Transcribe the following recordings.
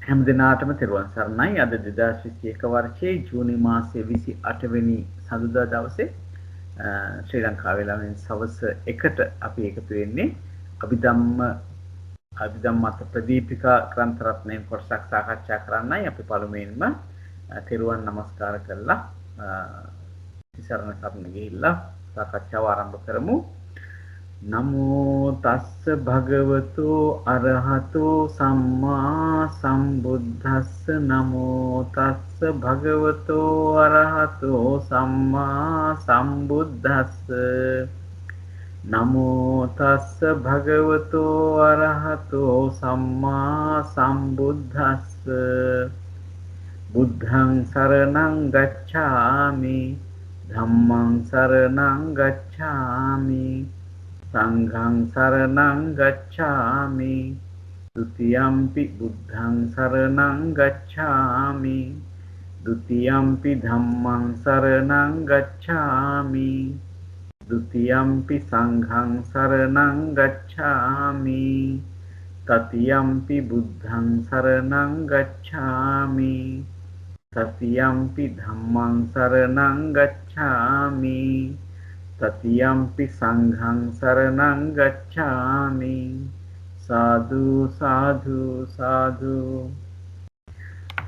හැම දිනාටම තෙරුවන් සරණයි. අද 2021 වර්ෂයේ ජූනි මාසයේ 28 වෙනි සඳුදා දවසේ ශ්‍රී ලංකාවේ ළමින් සවස් 1ට අපි එකතු වෙන්නේ අභිධම්මත ප්‍රදීපිකා ග්‍රන්ථ රත්නයෙන් කොටසක් සාකච්ඡා කරන්නයි. අපි පළමුවෙන්ම තෙරුවන් නමස්කාර කරලා ඉසරණ සරණ ගිහිල්ලා සාකච්ඡාව ආරම්භ කරමු. නමෝ තස්ස භගවතු අරහතෝ සම්මා සම්බුද්දස්ස නමෝ තස්ස භගවතු අරහතෝ සම්මා සම්බුද්දස්ස නමෝ තස්ස භගවතු අරහතෝ සම්මා සම්බුද්දස්ස බුද්ධං සරණං ගච්ඡාමි ධම්මං සරණං ගච්ඡාමි සංඝං සරණං ගච්ඡාමි ဒ ුතියම්පි බුද්ධං සරණං ගච්ඡාමි ဒ ුතියම්පි ධම්මං සරණං ගච්ඡාමි ဒ ුතියම්පි සංඝං සරණං ගච්ඡාමි තතියම්පි බුද්ධං සරණං ගච්ඡාමි තතියම්පි ධම්මං සරණං ගච්ඡාමි තතියම්පි සංඝං සරණං ගච්ඡාමි සාදු සාදු සාදු.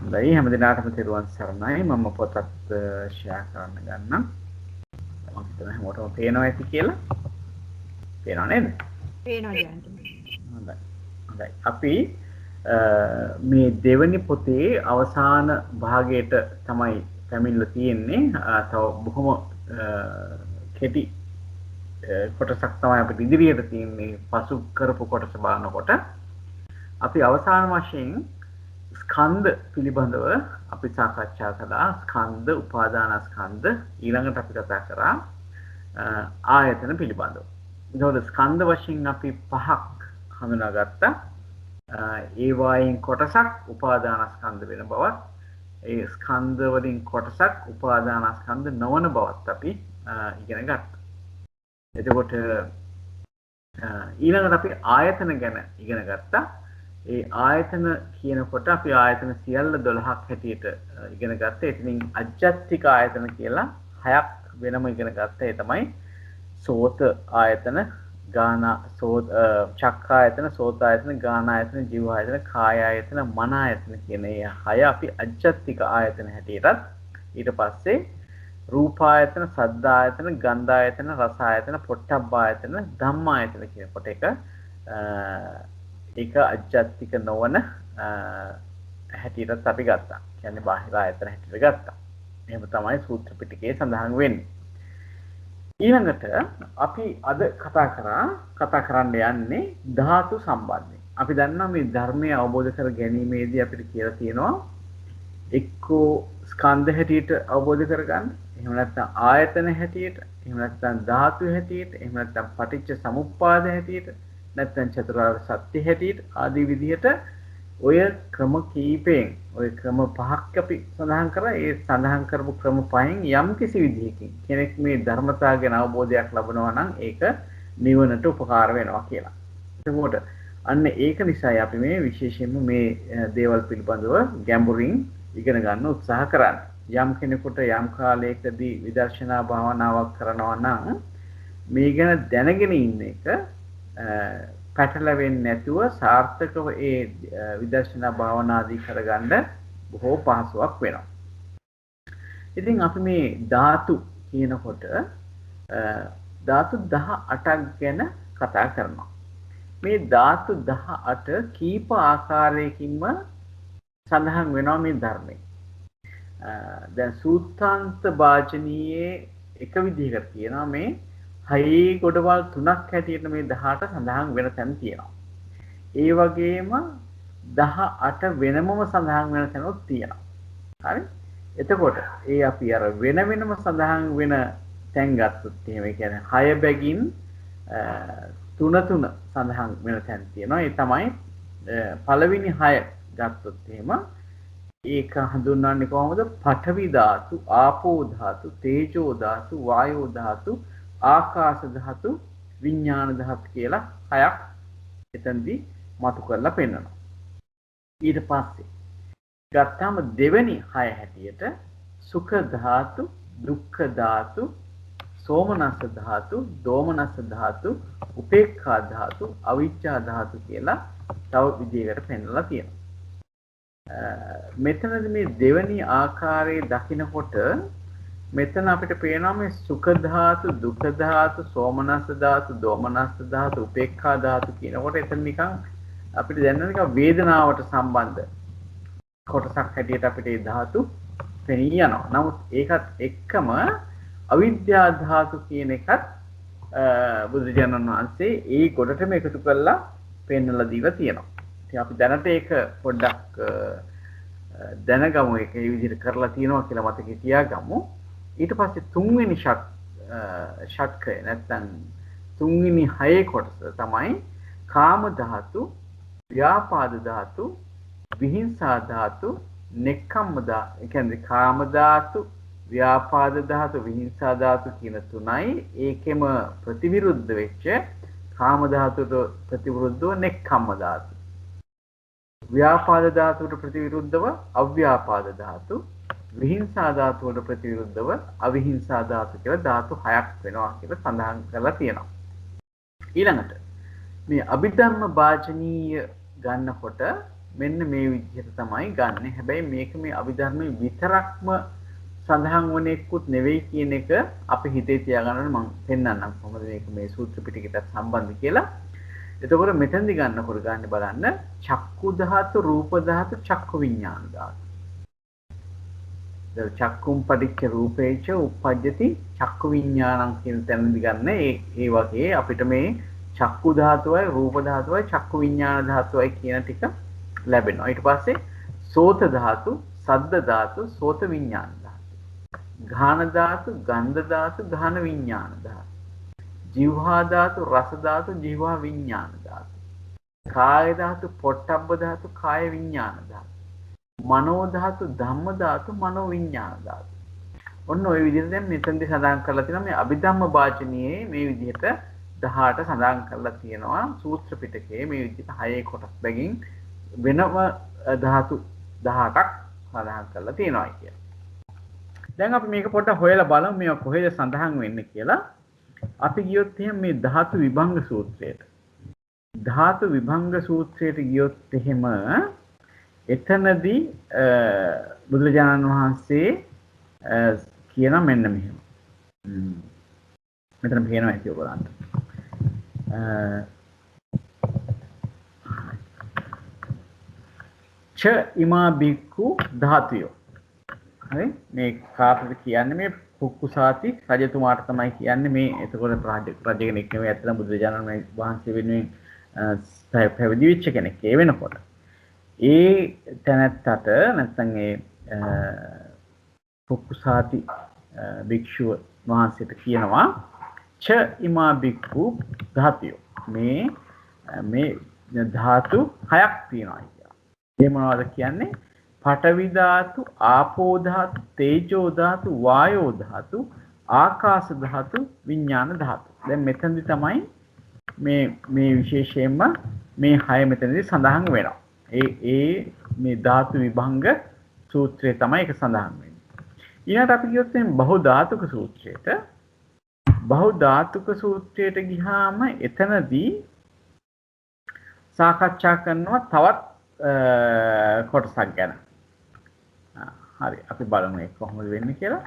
හොඳයි හැම දිනාටම තෙරුවන් සරණයි. මම පොතත් ෂෙයා කරන්න ගන්නම්. මම හිතනවා හැමෝටම පේනවා ඇති කියලා. පේනව නේද? පේනවා ජයන්ත. හොඳයි. හොඳයි. අපි මේ දෙවනි පොතේ අවසාන භාගයට තමයි පැමිණලා තියෙන්නේ. තව බොහොම කෙටි කොටසක් තමයි අපිට ඉදිරියට තියෙන්නේ. පසු කරපු කොටස බලනකොට අපි අවසාන වශයෙන් ස්කන්ධ පිළිබඳව අපි සාකච්ඡා කළා. ස්කන්ධ, උපාදානස්කන්ධ, ඊළඟට අපි කතා කරා ආයතන පිළිබඳව. ඒකෝද ස්කන්ධ වශයෙන් අපි පහක් හඳුනාගත්තා. ඒ වයින් කොටසක් උපාදානස්කන්ධ වෙන බවත්, ඒ ස්කන්ධ වලින් කොටසක් උපාදානස්කන්ධ නොවන බවත් අපි ඉගෙන ගත්තා. එතකොට ඊළඟට අපි ආයතන ගැන ඉගෙන ගත්තා. ඒ ආයතන කියනකොට අපි ආයතන සියල්ල 12ක් හැටියට ඉගෙන ගත්තා. එතනින් අජ්ජත්තික ආයතන කියලා 6ක් වෙනම ඉගෙන ගත්තා. ඒ තමයි සෝත ආයතන, ගාන සෝත චක්ඛ ආයතන, සෝත ආයතන, ගාන ආයතන, ජීව ආයතන, කාය ආයතන, මන ආයතන කියන මේ 6 අපි අජ්ජත්තික ආයතන හැටියටත් ඊට පස්සේ රූපායතන, සද්දායතන, ගන්ධායතන, රසායතන, පොට්ටබ්බායතන, ධම්මායතන කියන කොට ඒක අජ්ජත්තික නොවන හැටියටත් අපි ගත්තා. කියන්නේ බාහිර ආයතන හැටියට ගත්තා. එහෙම තමයි සූත්‍ර පිටකයේ සඳහන් වෙන්නේ. ඊළඟට අපි අද කතා කරන්න යන්නේ ධාතු සම්බන්ධයෙන්. අපි දන්නවා මේ ධර්මය අවබෝධ කර ගැනීමේදී අපිට කියලා තියෙනවා එක්කෝ ස්කන්ධ හැටියට අවබෝධ කරගන්න, එහෙම නැත්නම් ආයතන හැටියට, එහෙම නැත්නම් ධාතු හැටියට, එහෙම නැත්නම් පටිච්ච සමුප්පාද හැටියට, නැත්නම් චතුරාර්ය සත්‍ය හැටියට ආදී විදිහට ඔය ක්‍රම කීපයෙන්, ඔය ක්‍රම පහක් අපි සඳහන් කරා. ඒ සඳහන් කරපු ක්‍රම පහෙන් යම් කිසි විදිහකින් කෙනෙක් මේ ධර්මතාව ගැන අවබෝධයක් ලබනවා නම් ඒක නිවනට උපකාර වෙනවා කියලා. එතකොට අන්න ඒක නිසායි අපි මේ විශේෂයෙන්ම මේ දේවල් පිළිබඳව ගැඹුරින් ඉගෙන ගන්න උත්සාහ කරන්නේ. යම් කෙනෙකුට යම් කාලයකදී විදර්ශනා භාවනාවක් කරනවා නම් මේ ගැන දැනගෙන ඉන්න එක පැටලෙන්නේ නැතුව සාර්ථකව ඒ විදර්ශනා භාවනාදී කරගන්න බොහෝ පහසුවක් වෙනවා. ඉතින් අපි මේ ධාතු කියනකොට ධාතු 18ක් ගැන කතා කරනවා. මේ ධාතු 18 කීප ආකාරයකින්ම සඳහන් වෙනවා මේ ධර්මයේ. දැන් සූත්‍රාන්ත වාචනීයේ එක විදිහකට කියනවා මේ හයේ ගොඩවල් තුනක් හැටියට මේ 18 සඳහන් වෙන තැන් තියෙනවා. ඒ වගේම 18 වෙනමම සඳහන් වෙන තැනුත් තියෙනවා. හරි? එතකොට ඒ අපි අර වෙනම සඳහන් වෙන තැන් ගත්තොත් එහෙම ඒ කියන්නේ 6 බැගින් 3 සඳහන් වෙන තැන් තියෙනවා. ඒ තමයි පළවෙනි 6 ගත්තොත් එහෙම ඒක හඳුන්වන්නේ කොහොමද? පඨවි ධාතු, ආපෝ ධාතු, තේජෝ ධාතු, වායෝ ධාතු, ආකාශ ධාතු, විඥාන ධාතු කියලා 6ක් එතනදී මතු කරලා පෙන්නනවා. ඊට පස්සේ ගත්තාම දෙවෙනි 6 හැටියට සුඛ ධාතු, දුක්ඛ ධාතු, සෝමනස්ස ධාතු, දෝමනස්ස ධාතු, උපේක්ඛා ධාතු, අවිජ්ජා ධාතු කියලා තව විදිහකට පෙන්නලා තියෙනවා. මෙතනදී මේ දෙවෙනි ආකාරයේ දකිනකොට මෙතන අපිට පේනවා මේ සුඛ ධාතු, දුක්ඛ ධාතු, සෝමනස්ස ධාතු, දෝමනස්ස ධාතු, උපේක්ඛා ධාතු කියනකොට එතන නිකන් අපිට දැනෙන නිකන් වේදනාවට සම්බන්ධ කොටසක් හැටියට අපිට මේ ධාතු පෙනී යනවා. නමුත් ඒකත් එක්කම අවිද්‍යා ධාතු කියන එකත් බුදුරජාණන් වහන්සේ ඒ කොටටම එකතු කරලා පෙන්නලා දීලා තියෙනවා. ඉතින් අපි දැනට ඒක පොඩ්ඩක් දැනගමු ඒක ඒ විදිහට කරලා තියෙනවා කියලා මතකේ තියාගමු. ඊට පස්සේ තුන්වෙනි ෂට්කය නැත්නම් තුන්වෙනි හයේ කොටස තමයි කාම ධාතු, ව්‍යාපාද ධාතු, විහිංසා ධාතු, නෙක්ඛම්ම ධාතු. ඒ කියන්නේ කාම ධාතු, ව්‍යාපාද ධාතු, විහිංසා ධාතු කියන තුනයි ඒකෙම ප්‍රතිවිරුද්ධ වෙච්ච කාම ධාතුවට ප්‍රතිවිරුද්ධව නෙක්ඛම්ම ධාතු. ව්‍යාපාද ධාතුවට ප්‍රතිවිරුද්ධව අව්‍යාපාද ධාතු, විහිංසා ධාතුවට ප්‍රතිවිරුද්ධව අවිහිංසා ධාතු කියලා ධාතු 6ක් වෙනවා කියලා සඳහන් කරලා තියෙනවා. ඊළඟට මේ අභිධර්ම වාචනීය ගන්නකොට මෙන්න මේ විදිහට තමයි ගන්නෙ. හැබැයි මේක මේ අභිධර්මයේ විතරක්ම සඳහන් වන එක්කුත් නෙවෙයි කියන එක අපි හිතේ තියාගන්න මම පෙන්නන්නම් කොහොමද මේක මේ සූත්‍ර පිටකයට සම්බන්ධ කියලා. එතකොට මෙතෙන්දි ගන්නකොට ගන්න බලන්න චක්කු ධාතු, රූප ධාතු, චක්කු විඥාන ධාතු. චක්කුම් පටිච්ච රූපේච උප්පජ්ජති චක්කු විඥානං කියන තැනදි ගන්න ඒ වගේ අපිට මේ චක්කු ධාතුවයි රූප ධාතුවයි චක්කු විඥාන ධාතුවයි කියන ටික ලැබෙනවා. ඊට පස්සේ සෝත ධාතු, සද්ද ධාතු, සෝත විඥාන ධාතු. ඝාන ධාතු, ගන්ධ ධාතු, ඝාන විඥාන ධාතු. જીවහා ධාතු, රස ධාතු, જીවහා විඥාන ධාතු. කාය ධාතු, පොට්ටබ්බ ධාතු, කාය විඥාන ධාතු. මනෝ ධාතු, ධම්ම ධාතු, මනෝ විඥාන ධාතු. ඔන්න ඔය විදිහට දැන් මෙතෙන්දී සඳහන් කරලා තියෙනවා මේ අභිධම්ම වාචනීයේ මේ විදිහට 18 සඳහන් කරලා තියෙනවා සූත්‍ර පිටකයේ මේ විදිහට 6 කොටස් බැගින් වෙනම ධාතු 18ක් සඳහන් කරලා තියෙනවා කියලා. දැන් අපි මේක පොඩ්ඩක් හොයලා බලමු මේක කොහෙද සඳහන් වෙන්නේ කියලා. අපි ගියොත් එහෙනම් මේ ධාතු විභංග සූත්‍රයට. ධාතු විභංග සූත්‍රයට ගියොත් එහෙම එතනදී බුදුරජාණන් වහන්සේ කියන මෙන්න මෙහෙම. මෙතන පේනවා ඇති ඔයගලන්ට. ච ඉමා බික්කු ධාතුයෝ. හරි මේ කාටද කියන්නේ මේ කුක්කුසාති රජතුමාට තමයි කියන්නේ මේ එතකොට රජ කෙනෙක් නෙවෙයි ඇත්තටම බුදුරජාණන් වහන්සේ වෙනුවෙන් පැවිදි වෙච්ච කෙනෙක් ඒ වෙනකොට. ඒ තැනැත්තට නැත්නම් ඒ කුක්කුසාති භික්ෂුව වහන්සේට කියනවා ච ඉමා බික්කු ධාතුයෝ මේ ධාතු 6ක් තියෙනවා කියලා. ඒ මොනවද කියන්නේ? පඨවි ධාතු, ආපෝ ධාතු, තේජෝ ධාතු, වායෝ ධාතු, ආකාශ ධාතු, විඥාන ධාතු. දැන් මෙතනදි තමයි මේ විශේෂයෙන්ම මේ 6 මෙතනදි සඳහන් වෙනවා. ඒ මේ ධාතු විභංග සූත්‍රයේ තමයි ඒක සඳහන් වෙන්නේ. ඊළඟට අපි කියොත් මේ බහු ධාතුක සූත්‍රයට ගියාම එතනදී සාකච්ඡා කරනවා තවත් කොටසක් ගැන. හරි අපි බලමු ඒක කොහොමද වෙන්නේ කියලා.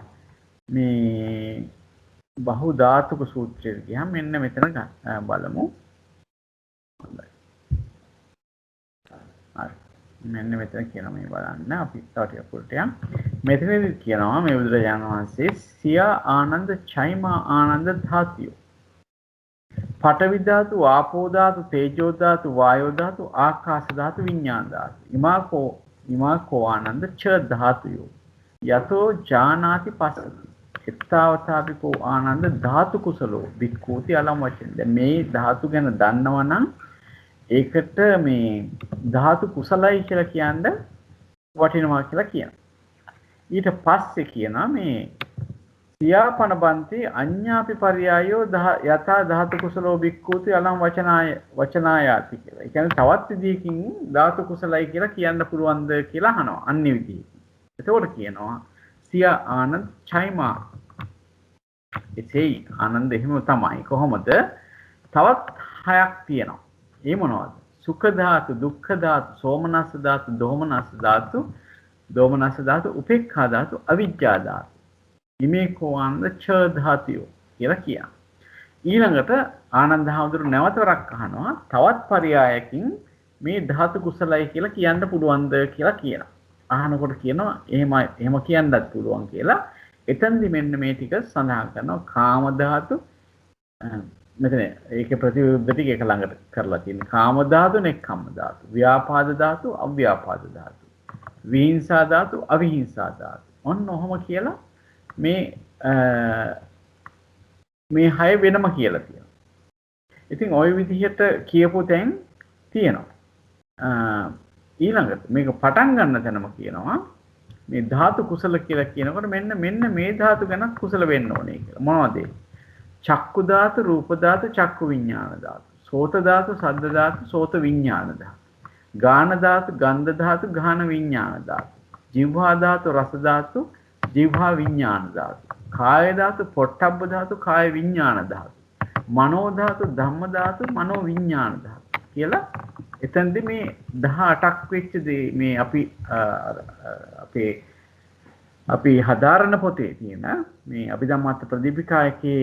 මේ බහු ධාතුක සූත්‍රයට ගියාම මෙන්න මෙතන බලමු. හොඳයි. හරි. මෙන්න මෙතන කියනවා මේ බලන්න අපි තව ටිකක් උඩට යමු. මෙතනදී කියනවා මේ බුදුරජාණන් වහන්සේ සියා ආනන්ද චෛමා ආනන්ද ධාතුයෝ. පඨවි ධාතු, ආපෝ ධාතු, තේජෝ ධාතු, වායෝ ධාතු, ආකාශ ධාතු, විඥාන ධාතු. ඉමාකෝ ආනන්ද ච ධාතුයෝ. යතෝ ජානාති පස්සති. එත්තාවතාපිකෝ ආනන්ද ධාතු කුසලෝ වික්ඛූති අලම් වචන. දැන් මේ ධාතු ගැන දන්නවනම් ඒකට මේ ධාතු කුසලයි කියලා කියන්නේ වටිනවා කියලා කියනවා. ඊට පස්සේ කියනවා මේ සියාපනබන්ති අඤ්ඤාපි පරියායෝ යථා ධාතු කුසලෝ බික්ඛූති අලං වචනායාති කියලා. ඒ කියන්නේ තවත් විදිහකින් ධාතු කුසලයි කියලා කියන්න පුළුවන්ද කියලා අහනවා. අන්නේ විදිහකින්. එතකොට කියනවා සිය ආනන්ද චෛමා. එතෙයි ආනන්ද එහෙම තමයි. කොහොමද? තවත් හයක් තියෙනවා. ඒ මොනවද? සුඛ ධාතු, දුක්ඛ ධාතු, සෝමනස්ස ධාතු, දෝමනස්ස ධාතු, දෝමනස්ස ධාතු, උපේක්ඛා ධාතු, අවිජ්ජා ධාතු. ඉමේ කෝවන්ද ඡ ධාතියෝ කියලා කියනවා. ඊළඟට ආනන්ද හාමුදුරුවෝ නැවත වරක් අහනවා තවත් පරයයකින් මේ ධාතු කුසලයි කියලා කියන්න පුළුවන්ද කියලා කියනවා. අහනකොට කියනවා එහෙම කියන්නත් පුළුවන් කියලා. එතෙන්දි මෙන්න මේ ටික සඳහන් කරනවා කාම ධාතු මෙතන ඒකේ ප්‍රතිවිරුද්ධ ටික එක ළඟට කරලා තියෙනවා. කාම ධාතු, නෙක්ඛම්ම ධාතු, ව්‍යාපාද ධාතු, අව්‍යාපාද ධාතු, විහිංසා ධාතු, අවිහිංසා ධාතු. ඔන්න ඔහොම කියලා මේ හය වෙනම කියලා තියෙනවා. ඉතින් ওই විදිහට කියපු තැන් තියෙනවා. ඊළඟට මේක පටන් ගන්න තැනම කියනවා මේ ධාතු කුසල කියලා කියනකොට මෙන්න මේ ධාතු ගැන කුසල වෙන්න ඕනේ කියලා. මොනවද ඒ? චක්කු ධාතු, රූප ධාතු, චක්කු විඥාන ධාතු, සෝත ධාතු, සද්ද ධාතු, සෝත විඥාන ධාතු, ගාන ධාතු, ගන්ධ ධාතු, ගාන විඥාන ධාතු, જીවහා ධාතු, රස ධාතු, જીවහා විඥාන ධාතු, කාය ධාතු, පොට්ටබ්බ ධාතු, කාය විඥාන ධාතු, මනෝ ධාතු, ධම්ම ධාතු, මනෝ විඥාන ධාතු කියලා එතෙන්දී මේ 18ක් වෙච්ච දේ මේ අපි හදාරන පොතේ තියෙන මේ අභිධම්මාර්ථ ප්‍රදීපිකායකේ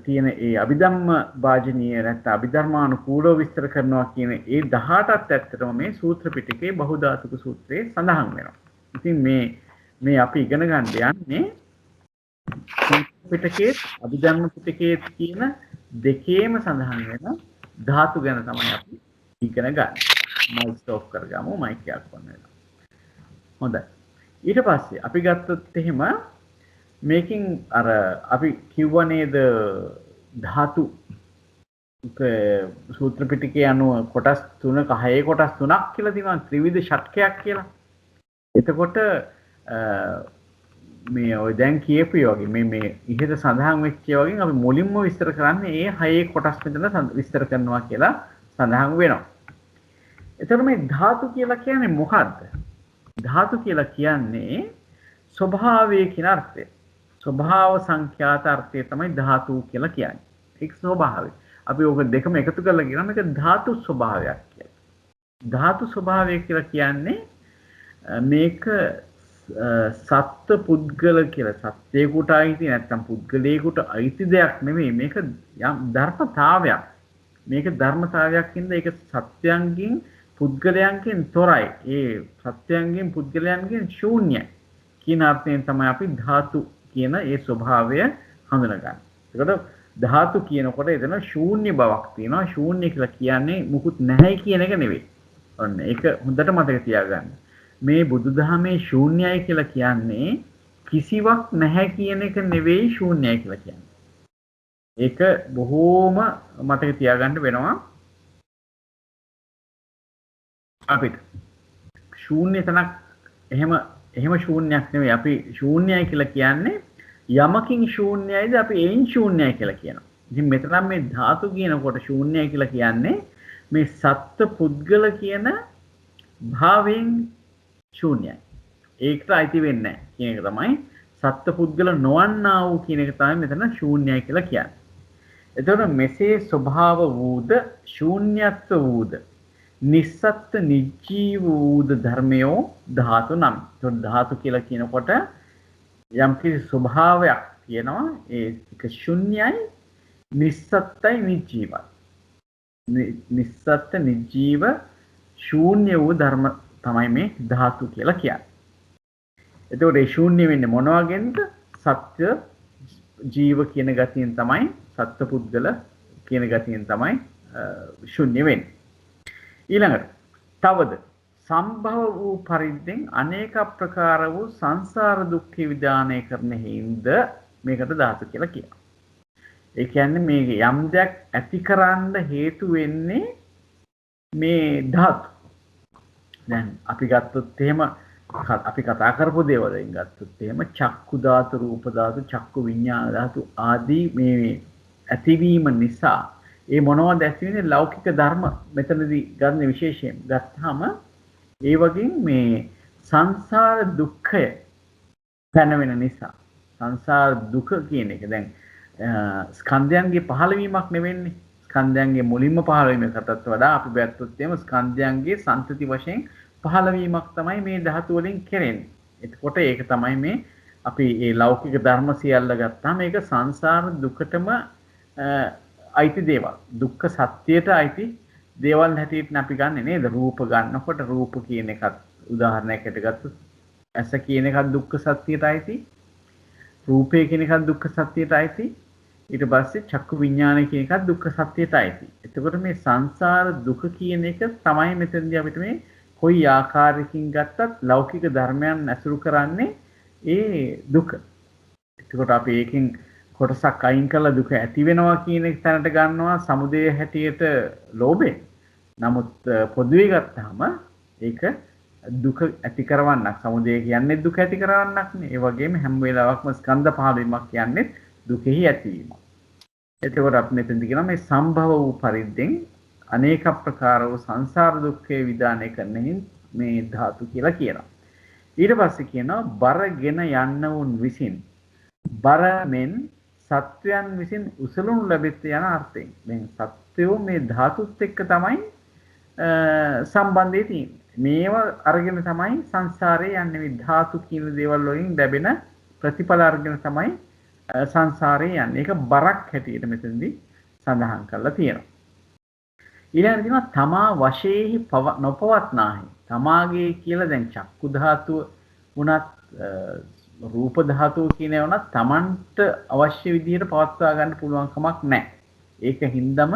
තියෙන ඒ අභිධම්ම වාජනීය නැත්නම් අභිධර්මානුකූලව විස්තර කරනවා කියන ඒ 18ත් ඇත්තටම මේ සූත්‍ර පිටකේ බහුධාතුක සූත්‍රයේ සඳහන් වෙනවා. ඉතින් මේ අපි ඉගෙන ගන්න යන්නේ පිටකයේ අභිධර්ම පිටකයේ තියෙන දෙකේම සඳහන් වෙන ධාතු ගැන තමයි අපි ඉගෙන ගන්න. මයික් ස්ටොප් කරගමු මයික් එකක් ඔන් වෙනවා. හොඳයි. ඊට පස්සේ අපි ගත්තොත් එහෙම මේකින් අර අපි කිව්ව නේද ධාතු සූත්‍ර පිටකයේ අනුව කොටස් 3ක 6 කොටස් 3ක් කියලා තියෙනවා ත්‍රිවිධ ෂට්කයක් කියලා. එතකොට මේ ඔය දැන් කියපු වගේ මේ ඉහත සඳහන් වෙච්ච වගේ අපි මුලින්ම විස්තර කරන්නේ මේ 6 කොටස් මෙතන විස්තර කරනවා කියලා සඳහන් වෙනවා. එතකොට මේ ධාතු කියලා කියන්නේ මොකද්ද? ධාතු කියලා කියන්නේ ස්වභාවය කියන අර්ථය. ස්වභාව සංඛ්‍යාත අර්ථය තමයි ධාතු කියලා කියන්නේ. ඒක ස්වභාවය. අපි ඕක දෙකම එකතු කරලා කියනවා මේක ධාතු ස්වභාවයක් කියලා. ධාතු ස්වභාවය කියලා කියන්නේ මේක සත්ත්ව පුද්ගල කියලා සත්‍යයකට අයිති නැත්නම් පුද්ගලයෙකුට අයිති දෙයක් නෙමෙයි. මේක යම් ධර්මතාවයක්. මේක ධර්මතාවයක් ඉඳලා ඒක සත්‍යයන්ගෙන් පුද්ගලයන්ගෙන් තොරයි. ඒ සත්‍යයන්ගෙන් පුද්ගලයන්ගෙන් ශූන්‍යයි කියන අර්ථයෙන් තමයි අපි ධාතු කියන ඒ ස්වභාවය හඳුනගන්නේ. ඒකට ධාතු කියනකොට එතන ශූන්‍ය බවක් තියෙනවා. ශූන්‍ය කියලා කියන්නේ මුකුත් නැහැ කියන එක නෙවෙයි. ඔන්න ඒක හොඳට මතක තියාගන්න. මේ බුදුදහමේ ශූන්‍යයි කියලා කියන්නේ කිසිවක් නැහැ කියන එක නෙවෙයි ශූන්‍යයි කියලා කියන්නේ. ඒක බොහෝම මතක තියාගන්න වෙනවා. අපිට ශූන්‍ය තනක් එහෙම ශූන්‍යයක් නෙවෙයි. අපි ශූන්‍යයි කියලා කියන්නේ යමකින් ශූන්‍යයිද අපි ඒන් ශූන්‍යයි කියලා කියනවා. ඉතින් මෙතන මේ ධාතු කියනකොට ශූන්‍යයි කියලා කියන්නේ මේ සත්ත්ව පුද්ගල කියන භාවයෙන් ශූන්‍යයි. ඒකට අයිති වෙන්නේ නැහැ කියන එක තමයි සත්ත්ව පුද්ගල නොවන්නා වූ කියන එක තමයි මෙතන ශූන්‍යයි කියලා කියන්නේ. එතකොට මෙසේ ස්වභාව වූද ශූන්‍යත්ව වූද නිස්සත්ත්ව නිජීව වූද ධර්මයෝ ධාතු නම්. ඒතකොට ධාතු කියලා කියනකොට යම් කිසි ස්වභාවයක් තියෙනවා. ඒක ශුන්‍යයි, නිස්සත්ත්වයි, නිජීවයි. නිස්සත්ත්ව නිජීව ශූන්‍ය වූ ධර්ම තමයි මේ ධාතු කියලා කියන්නේ. එතකොට ඒ ශූන්‍ය වෙන්නේ මොන වගේද? සත්‍ය ජීව කියන ගතියෙන් තමයි සත්ත්ව පුද්ගල කියන ගතියෙන් තමයි ශුන්‍ය වෙන්නේ. ඊළඟට තවද සම්භව වූ පරිද්දෙන් අනේක ප්‍රකාර වූ සංසාර දුක්ඛ විදානය කරන හේින්ද මේකට ධාතු කියලා කියනවා. ඒ කියන්නේ මේ යම් දෙයක් ඇතිකරන්න හේතු වෙන්නේ මේ ධාතු. දැන් අපි ගත්තොත් එහෙම අපි කතා කරපු දේවල් වලින් ගත්තොත් එහෙම චක්කු ධාතු, රූප ධාතු, චක්කු විඤ්ඤාණ ධාතු ආදී මේ ඇතිවීම නිසා ඒ මොනවද ඇති වෙන්නේ ලෞකික ධර්ම මෙතනදී ගන්න විශේෂයෙන් ගත්තාම ඒ වගේ මේ සංසාර දුක්ඛය පැනවෙන නිසා සංසාර දුක කියන එක දැන් ස්කන්ධයන්ගේ පහළවීමක් නෙවෙන්නේ ස්කන්ධයන්ගේ මුලින්ම පහළවීමකටත් වඩා අපි බැලුවොත් එහෙම ස්කන්ධයන්ගේ සංතති වශයෙන් පහළවීමක් තමයි මේ ධාතු වලින් කෙරෙන්නේ. එතකොට ඒක තමයි මේ අපි මේ ලෞකික ධර්ම සියල්ල ගත්තාම මේක සංසාර දුකටම අයිති දේවල්. දුක්ඛ සත්‍යයට අයිති දේවල් හැටියට අපි ගන්නෙ නේද? රූප ගන්නකොට රූප කියන එකත් උදාහරණයකට ගත්තොත් ඇස කියන එකත් දුක්ඛ සත්‍යයට අයිති. රූපය කියන එකත් දුක්ඛ සත්‍යයට අයිති. ඊට පස්සේ චක්කු විඥානය කියන එකත් දුක්ඛ සත්‍යයට අයිති. එතකොට මේ සංසාර දුක කියන එක තමයි මෙතනදී අපිට මේ කොයි ආකාරයකින් ගත්තත් ලෞකික ධර්මයන් ඇසුරු කරන්නේ ඒ දුක. එතකොට අපි ඒකෙන් කොටසක් අයින් කරලා දුක ඇති වෙනවා කියන එක තැනට ගන්නවා සමුදය හැටියට ලෝභය. නමුත් පොදුවේ ගත්තාම ඒක දුක ඇති කරවන්නක්. සමුදය කියන්නේ දුක ඇති කරවන්නක් නේ. ඒ වගේම හැම වෙලාවකම ස්කන්ධ පහළවීමක් කියන්නේ දුකෙහි ඇතිවීම. එතකොට අපි මෙතනදී කියනවා මේ සම්භව වූ පරිද්දෙන් අනේක ප්‍රකාර වූ සංසාර දුක්ඛේ විදානය කරනෙහින් මේ ධාතු කියලා කියනවා. ඊට පස්සේ කියනවා බරගෙන යන්න වුන් විසින් බරමෙන් සත්වයන් විසින් උසලුණු ලැබෙත් යන අර්ථයෙන්. දැන් සත්වෝ මේ ධාතුත් එක්ක තමයි සම්බන්ධය තියෙන්නේ. මේව අරගෙන තමයි සංසාරේ යන්නේ. මේ ධාතු කියන දේවල් වලින් ලැබෙන ප්‍රතිඵල අරගෙන තමයි සංසාරේ යන්නේ. ඒක බරක් හැටියට මෙතනදී සඳහන් කරලා තියෙනවා. ඊළඟට කියනවා තමා වශයෙහි නොපවත්නාහි. තමාගේ කියලා දැන් චක්කු ධාතුව වුණත් රූප ධාතුව කියන ඒවා උනත් Tamanට අවශ්‍ය විදිහට පවත්වා ගන්න පුළුවන් කමක් නැහැ. ඒක හින්දම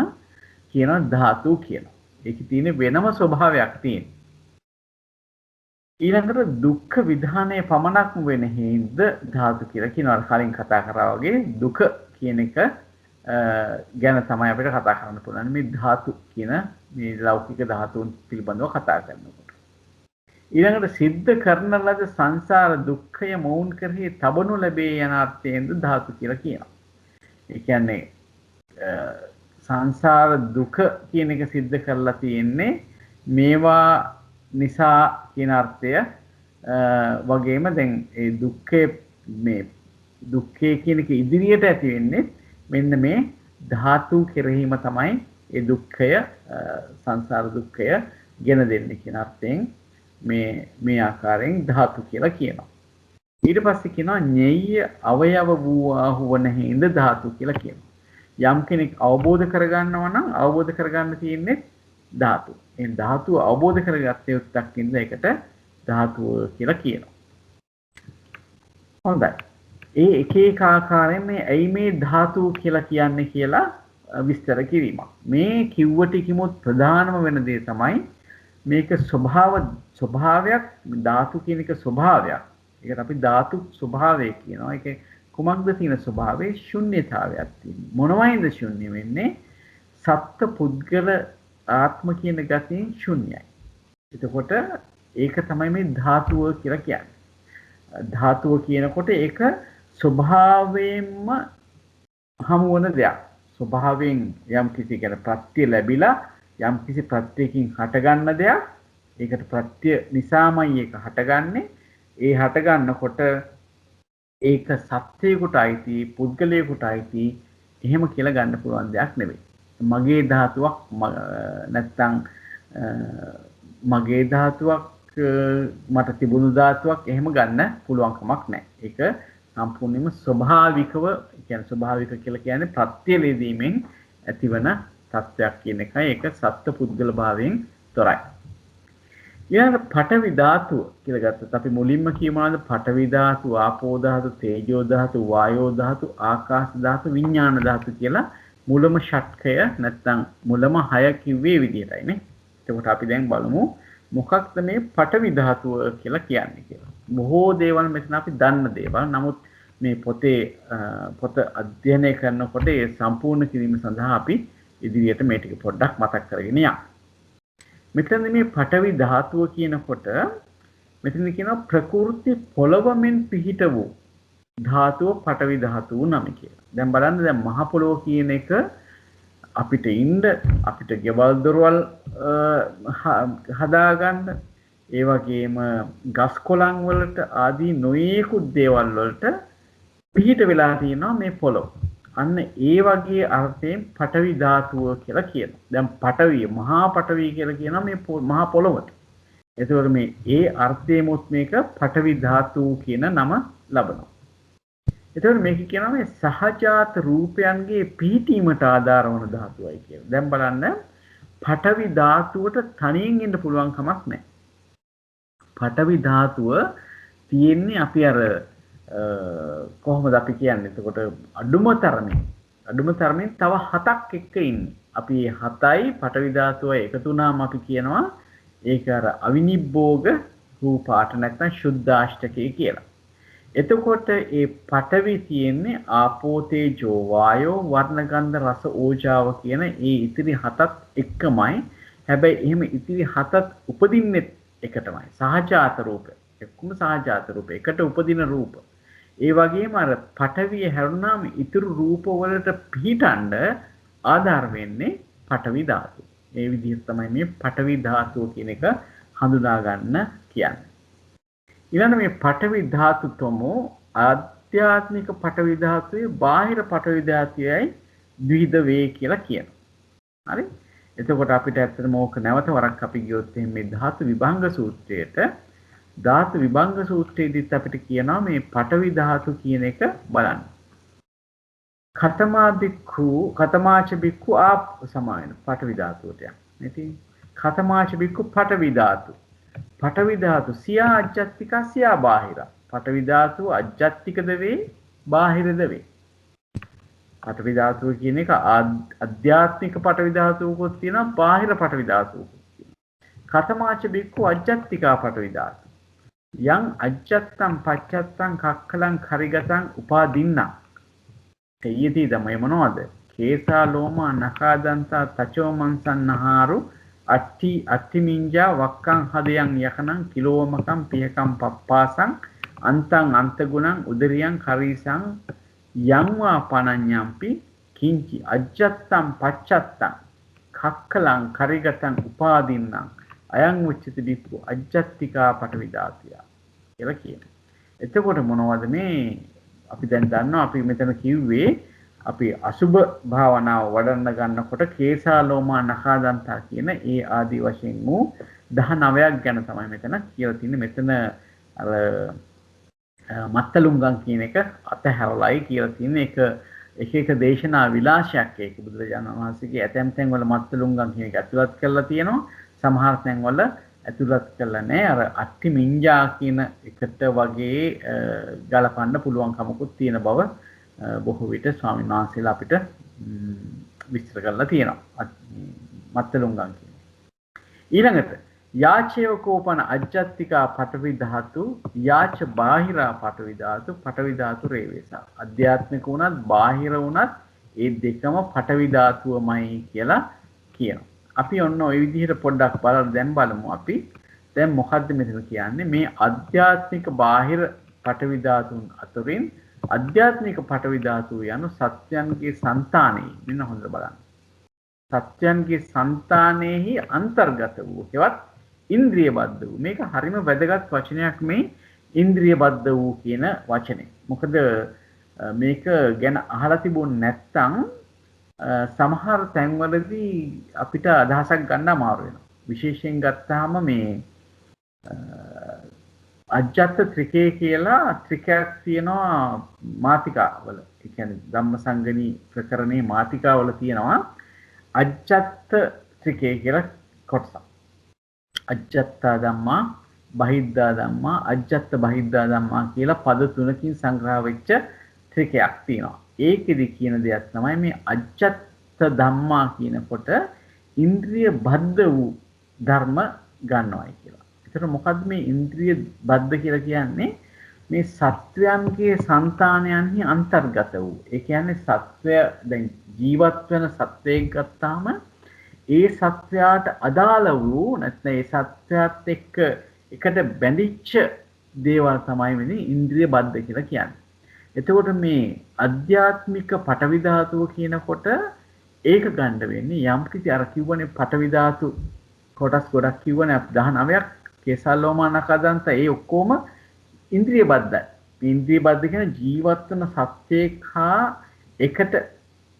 කියනවා ධාතු කියලා. ඒකේ තියෙන වෙනම ස්වභාවයක් තියෙනවා. ඊළඟට දුක්ඛ විධානයේ පමණක්ම වෙන හේඳ ධාතු කියලා කියනවා. කලින් කතා කරා වගේ දුක කියන එක ගැන තමයි අපිට කතා කරන්න පුළුවන්. මේ ධාතු කියන මේ ලෞකික ධාතුන් පිළිබඳව කතා කරනකොට. ඊළඟට සිද්ධ කරන ලද සංසාර දුක්ඛය මෝන් කරෙහි තබනු ලැබේ යන අර්ථයෙන්ද ධාතු කියලා කියනවා. ඒ කියන්නේ සංසාර දුක කියන එක සිද්ධ කරලා තියෙන්නේ මේවා නිසා කියන අර්ථය වගේම දැන් ඒ දුක්ඛේ මේ දුක්ඛේ කියන එක ඉදිරියට ඇති වෙන්නේ මෙන්න මේ ධාතු කෙරෙහිම තමයි ඒ දුක්ඛය සංසාර දුක්ඛය ගෙන දෙන්නේ කියන අර්ථයෙන් මේ ආකාරයෙන් ධාතු කියලා කියනවා. ඊට පස්සේ කියනවා ඤෙය්‍ය අවයව වූ වන හේඳ ධාතු කියලා කියනවා. යම් කෙනෙක් අවබෝධ කරගන්නවා නම් අවබෝධ කරගන්න තියෙන්නේ ධාතු. ඒ ධාතුව අවබෝධ කරගත්තේ උත්තක් ඉඳ ඒකට ධාතුව කියලා කියනවා. හොඳයි. ඒ එක එක ආකාරයෙන් මේ ඇයි මේ ධාතු කියලා කියන්නේ කියලා විස්තර කිරීමක්. මේ කිව්වට කිමුත් ප්‍රධානම වෙන දේ තමයි මේක ස්වභාවයක් ධාතු කියන එක ස්වභාවයක්. ඒකට අපි ධාතු ස්වභාවය කියනවා. ඒකේ කුමක්ද තියෙන ස්වභාවයේ ශුන්‍යතාවයක් තියෙනවා. මොනවයින්ද ශුන්‍ය වෙන්නේ? සත්ත්ව පුද්ගල ආත්ම කියන ගතියෙන් ශුන්‍යයි. එතකොට ඒක තමයි මේ ධාතුව කියලා කියන්නේ. ධාතුව කියනකොට ඒක ස්වභාවයෙන්ම හමු වන දෙයක්. ස්වභාවයෙන් යම් කිසි කෙනෙක් ප්‍රත්‍ය ලැබිලා යම් කිසි ප්‍රත්‍යයකින් හටගන්න දෙයක්. ඒකට ප්‍රත්‍ය නිසාමයි ඒක හටගන්නේ. ඒ හටගන්නකොට ඒක සත්‍යයකට අයිති, පුද්ගලයෙකුට අයිති එහෙම කියලා ගන්න පුළුවන් දෙයක් නෙවෙයි. මගේ ධාතුවක් නැත්තම් මගේ ධාතුවක් මට තිබුණු ධාතුවක් එහෙම ගන්න පුළුවන් කමක් නැහැ. ඒක සම්පූර්ණයෙන්ම ස්වභාවිකව කියන්නේ ස්වභාවික කියලා කියන්නේ ප්‍රත්‍ය ලැබීමෙන් ඇතිවන තත්ත්වයක් කියන එකයි. ඒක සත්ත්ව පුද්ගල භාවයෙන් තොරයි. ඊළඟට පඨවි ධාතුව කියලා ගත්තොත් අපි මුලින්ම කියමු පඨවි ධාතු, ආපෝ ධාතු, තේජෝ ධාතු, වායෝ ධාතු, ආකාශ ධාතු, විඥාන ධාතු කියලා මුලම ෂට්කය නැත්නම් මුලම 6 කිව්වේ විදිහටයි නේ. එතකොට අපි දැන් බලමු මොකක්ද මේ පඨවි ධාතුව කියලා කියන්නේ කියලා. බොහෝ දේවල් මෙතන අපි දන්න දේවල්. නමුත් මේ පොත අධ්‍යයනය කරනකොට ඒ සම්පූර්ණ කිරීම සඳහා අපි ඉදිරියට මේ ටික පොඩ්ඩක් මතක් කරගෙන යමු. මෙතන මේ පඨවි ධාතුව කියනකොට මෙතන කියනවා ප්‍රකෘති පොළවමින් පිහිට වූ ධාතුව පඨවි ධාතුව නම කියලා. දැන් බලන්න දැන් මහ පොළොව කියන එක අපිට ඉන්න අපිට ගෙවල් දොරවල් හදාගන්න ඒ වගේම ගස් කොළන් වලට ආදී නොයේකුත් දේවල් වලට පිහිට වෙලා තියෙනවා මේ පොළොව. අන්න ඒ වගේ අර්ථයෙන් පඨවි ධාතුව කියලා කියනවා. දැන් පඨවි මහා පඨවි කියලා කියනවා මේ මහා පොළොවට. එතකොට මේ ඒ අර්ථයෙමුත් මේක පඨවි ධාතුව කියන නම ලබනවා. එතකොට මේක කියනවා මේ සහජාත රූපයන්ගේ පිහිටීමට ආධාර වන ධාතුවයි කියලා. දැන් බලන්න පඨවි ධාතුවට තනියෙන් ඉන්න පුළුවන් කමක් නැහැ. පඨවි ධාතුව තියෙන්නේ අපි අර කොහොමද අපි කියන්නේ? එතකොට අඩුම තරමින් තව 7ක් එක්ක ඉන්නේ. අපි 7යි පඨවි ධාතුවයි එකතු වුණාම අපි කියනවා ඒක අර අවිනිබ්බෝග රූපාට නැත්නම් සුද්ධාෂ්ටකය කියලා. එතකොට ඒ පඨවි තියෙන්නේ ආපෝ තේජෝ වායෝ වර්ණ ගන්ධ රස ඕජාව කියන ඒ ඉතිරි 7ත් එක්කමයි. හැබැයි එහෙම ඉතිරි 7ත් උපදින්නේ එකටමයි. සහජාත රූප. එක්කම සහජාත රූප. එකට උපදින රූප. ඒ වගේම අර පඨවිය හැරුණාම ඉතුරු රූප වලට පිහිටන්න ආධාර වෙන්නේ පඨවි ධාතුව. මේ විදිහට තමයි මේ පඨවි ධාතුව කියන එක හඳුනා ගන්න කියන්නේ. ඊළඟ මේ පඨවි ධාතුතමෝ ආධ්‍යාත්මික පඨවි ධාතුවේ බාහිර පඨවි ධාතුවයි ද්විධ වේ කියලා කියනවා. හරි? එතකොට අපිට ඇත්තටම ඕක නැවත වරක් අපි ගියොත් මේ ධාතු විභංග සූත්‍රයේට ධාතු විභංග සූත්‍රයේදීත් අපිට කියනවා මේ පඨවි ධාතු කියන එක බලන්න. කතමාච බික්ඛු ආප සමායන පඨවි ධාතුවට යන. ඉතින් කතමාච බික්ඛු පඨවි ධාතු. පඨවි ධාතු සියා අජ්ජත්තික සියා බාහිර. පඨවි ධාතු අජ්ජත්තිකද වේ බාහිරද වේ. පඨවි ධාතුව කියන එක අධ්‍යාත්මික පඨවි ධාතුවකුත් තියෙනවා බාහිර පඨවි ධාතුවකුත් තියෙනවා. කතමාච බික්ඛු අජ්ජත්තිකා පඨවි ධාතු. යං අජ්ජත්තං පච්චත්තං කක්කලං කරිගතං උපාදින්න. එයදී තමයි මොනවද? කේසා ලෝමා නඛාදන්තා තචෝ මන්සන්නහාරු අත්තිමින්ජා වක්කං හදයන් යකනං කිලෝමකම් පියකම් පප්පාසං අන්තං අන්තගුණං උදරියං කරීසං යංවා පනඤ්ඤම්පි කිංචි අජ්ජත්තං පච්චත්තං කක්කලං කරිගතං උපාදින්නම් අයං උච්චති බික්ඛු අජ්ජත්තිකා පඨවි ධාතුය කියලා කියනවා. එතකොට මොනවද මේ අපි දැන් දන්නවා අපි මෙතන කිව්වේ අපි අසුභ භාවනාව වඩන්න ගන්නකොට කේසා ලෝමා නඛාදන්තා කියන ඒ ආදි වශයෙන් වූ 19ක් ගැන තමයි මෙතන කියලා තියෙන්නේ. මෙතන අර මත්තලුංගම් කියන එක අතහැරලයි කියලා තියෙන්නේ. එක එක දේශනා විලාශයක් ඒක බුදුරජාණන් වහන්සේගේ ඇතැම් තැන් වල මත්තලුංගම් කියන එක ඇතුළත් කරලා තියෙනවා. සමහර තැන් වල ඇතුළත් කරලා නැහැ. අර අට්ටි මිංජා කියන එකට වගේ ගලපන්න පුළුවන් කමකුත් තියෙන බව බොහෝ විට ස්වාමීන් වහන්සේලා අපිට විස්තර කරලා තියෙනවා. මත්තලුංගම් කියන්නේ. ඊළඟට යාචේව කෝපන අජ්ජත්තිකා පඨවි ධාතු යාච බාහිරා පඨවි ධාතු පඨවි ධාතු රේවේසා. අධ්‍යාත්මික වුණත් බාහිර වුණත් ඒ දෙකම පඨවි ධාතුවමයි කියලා කියනවා. අපි ඔන්න ওই විදිහට පොඩ්ඩක් බලලා දැන් බලමු අපි දැන් මොකද්ද මෙතන කියන්නේ මේ අධ්‍යාත්මික බාහිර පඨවි ධාතුන් අතරින් අධ්‍යාත්මික පඨවි ධාතුව යන සත්‍යයන්ගේ సంతානෙයි මෙන්න හොඳට බලන්න. සත්‍යයන්ගේ సంతානෙහි අන්තර්ගත වූ ඒවත් ඉන්ද්‍රිය බද්ධ වූ මේක හරිම වැදගත් වචනයක් මේ ඉන්ද්‍රිය බද්ධ වූ කියන වචනේ. මොකද මේක ගැන අහලා තිබුණ නැත්නම් සමහර තැන්වලදී අපිට අදහසක් ගන්න අමාරු වෙනවා. විශේෂයෙන් ගත්තාම මේ අජ්ජත් ත්‍රිකේ කියලා ත්‍රිකයක් තියෙනවා මාතිකාවල. ඒ කියන්නේ ධම්මසංගණී ප්‍රකරණේ මාතිකාවල තියෙනවා අජ්ජත් ත්‍රිකේ කියලා කොටසක්. අජ්ජත්තා ධම්මා බහිද්ධා ධම්මා අජ්ජත් බහිද්ධා ධම්මා කියලා පද තුනකින් සංග්‍රහ වෙච්ච ත්‍රිකයක් තියෙනවා. ඒකෙදි කියන දෙයක් තමයි මේ අජ්ජත් ධම්මා කියනකොට ඉන්ද්‍රිය බද්ධ වූ ධර්ම ගන්නවායි කියලා. ඒතර මොකද්ද මේ ඉන්ද්‍රිය බද්ධ කියලා කියන්නේ? මේ සත්වයන්ගේ సంతානයන්හි අන්තර්ගත වූ. ඒ කියන්නේ සත්වය දැන් ජීවත් වෙන සත්වයෙක් ගත්තාම ඒ සත්වයාට අදාළ වූ නැත්නම් ඒ සත්වයාත් එක්ක එකට බැඳිච්ච දේවල් තමයි වෙන්නේ ඉන්ද්‍රිය බද්ධ කියලා කියන්නේ. එතකොට මේ අධ්‍යාත්මික පටවි ධාතුව කියනකොට ඒක ගන්න වෙන්නේ යම්කිසි අර කිව්වනේ පටවි ධාතු කොටස් ගොඩක් කිව්වනේ 19ක් කේසල්ලෝමානකදන්ත ඒ ඔක්කොම ඉන්ද්‍රිය බද්ධයි. මේ ඉන්ද්‍රිය බද්ධ කියන ජීවත් වෙන සත්‍යයක් හා එකට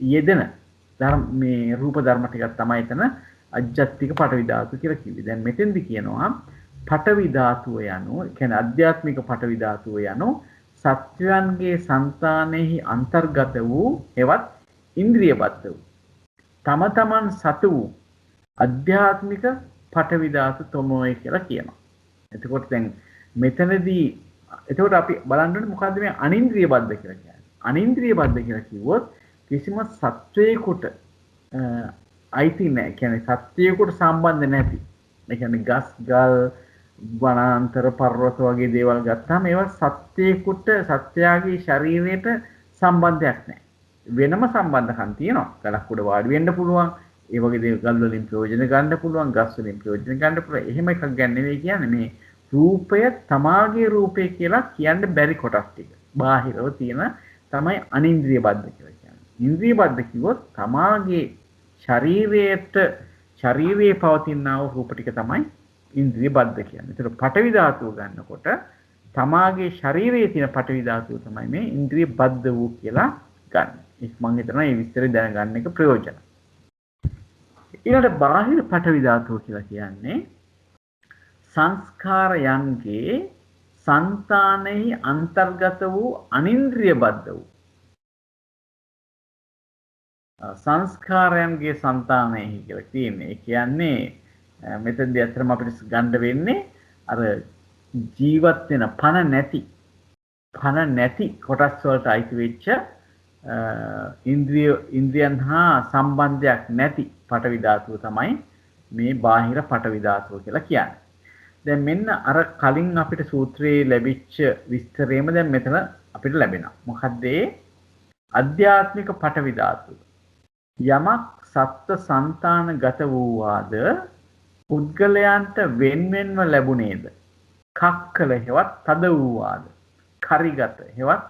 යෙදෙන ධර්ම මේ රූප ධර්ම ටිකක් තමයි එතන අජ්ජත්තික පටවි ධාතු කියලා කිව්වේ. දැන් මෙතෙන්දි කියනවා පටවි ධාතුව යනු කියන්නේ අධ්‍යාත්මික පටවි ධාතුව යනු සත්වයන්ගේ సంతානෙහි අන්තර්ගත වූ එවත් ඉන්ද්‍රිය බද්ධ වූ තම තමන් සතු වූ අධ්‍යාත්මික පටවි ධාතු තොමෝයි කියලා කියනවා. එතකොට දැන් මෙතනදී එතකොට අපි බලන්න ඕනේ මොකද්ද මේ අනින්ද්‍රිය බද්ධ කියලා කියන්නේ. අනින්ද්‍රිය බද්ධ කියලා කිව්වොත් කිසිම සත්වයකට අයිති නැහැ. කියන්නේ සත්වයකට සම්බන්ධ නැති. ඒ කියන්නේ ගස් ගල් වනාන්තර පර්වත වගේ දේවල් ගත්තාම ඒවා සත්‍යයකට සත්‍යයාගේ ශරීරයට සම්බන්ධයක් නැහැ. වෙනම සම්බන්ධකම් තියෙනවා. ගලක් උඩ වාඩි වෙන්න පුළුවන්. ඒ වගේ දේවල් ගල් වලින් ප්‍රයෝජන ගන්න පුළුවන්. ගස් වලින් ප්‍රයෝජන ගන්න පුළුවන්. එහෙම එකක් ගන්න නෙවෙයි කියන්නේ මේ රූපය තමාගේ රූපය කියලා කියන්න බැරි කොටස් ටික. බාහිරව තියෙන තමයි අනින්ද්‍රිය බද්ධ කියලා කියන්නේ. ඉන්ද්‍රිය බද්ධ කිව්වොත් තමාගේ ශරීරයේ පවතිනා වූ රූප ටික තමයි ඉන්ද්‍රිය බද්ධ කියන්නේ. ඒතර පඨවි ධාතුව ගන්නකොට තමාගේ ශරීරයේ තියෙන පඨවි ධාතුව තමයි මේ ඉන්ද්‍රිය බද්ධ වූ කියලා ගන්න. ඒක මම හිතනවා මේ විස්තරය දැනගන්න එක ප්‍රයෝජන. ඊළඟට බාහිර පඨවි ධාතුව කියලා කියන්නේ සංස්කාරයන්ගේ సంతානෙහි අන්තර්ගත වූ අනින්ද්‍රිය බද්ධ වූ සංස්කාරයන්ගේ సంతානෙහි කියලා කියන්නේ. ඒ කියන්නේ මෙතෙන්දී අතරම අපිට ගන්න වෙන්නේ අර ජීවත් වෙන පණ නැති කොටස් වලට අයිති වෙච්ච ඉන්ද්‍රියන් හා සම්බන්ධයක් නැති පඨවි ධාතුව තමයි මේ බාහිර පඨවි ධාතුව කියලා කියන්නේ. දැන් මෙන්න අර කලින් අපිට සූත්‍රයේ ලැබිච්ච විස්තරේම දැන් මෙතන අපිට ලැබෙනවා. මොකද්ද ඒ අධ්‍යාත්මික පඨවි ධාතුව? යමක් සත්ත්ව సంతානගත වූවාද පුද්ගලයන්ට වෙන්වෙන්ව ලැබුණේද කක්කල හෙවත් තද වූවාද කරිගත හෙවත්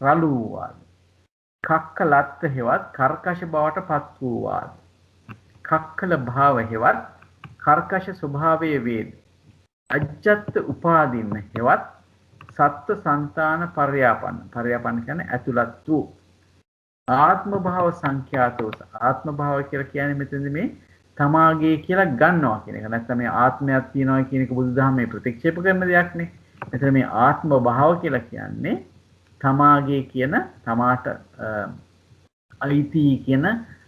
රළු වූවාද කක්කලත් හෙවත් කර්කශ බවට පත් වූවාද කක්කල භාව හෙවත් කර්කශ ස්වභාවයේ වේද අජ්ජත් උපාදින්න හෙවත් සත්ත්ව సంతාන පර්යාපන්න කියන්නේ ඇතුළත් වූ ආත්ම භාව සංඛ්‍යාතෝ ආත්ම භාව කියලා කියන්නේ මෙතනදී මේ තමාගේ කියලා ගන්නවා කියන එක. නැත්නම් මේ ආත්මයක් තියනවා කියන එක බුදුදහමේ ප්‍රතික්ෂේප කරන දෙයක් නේ. මෙතන මේ ආත්ම භාව කියලා කියන්නේ තමාගේ කියන තමාට අයිති කියන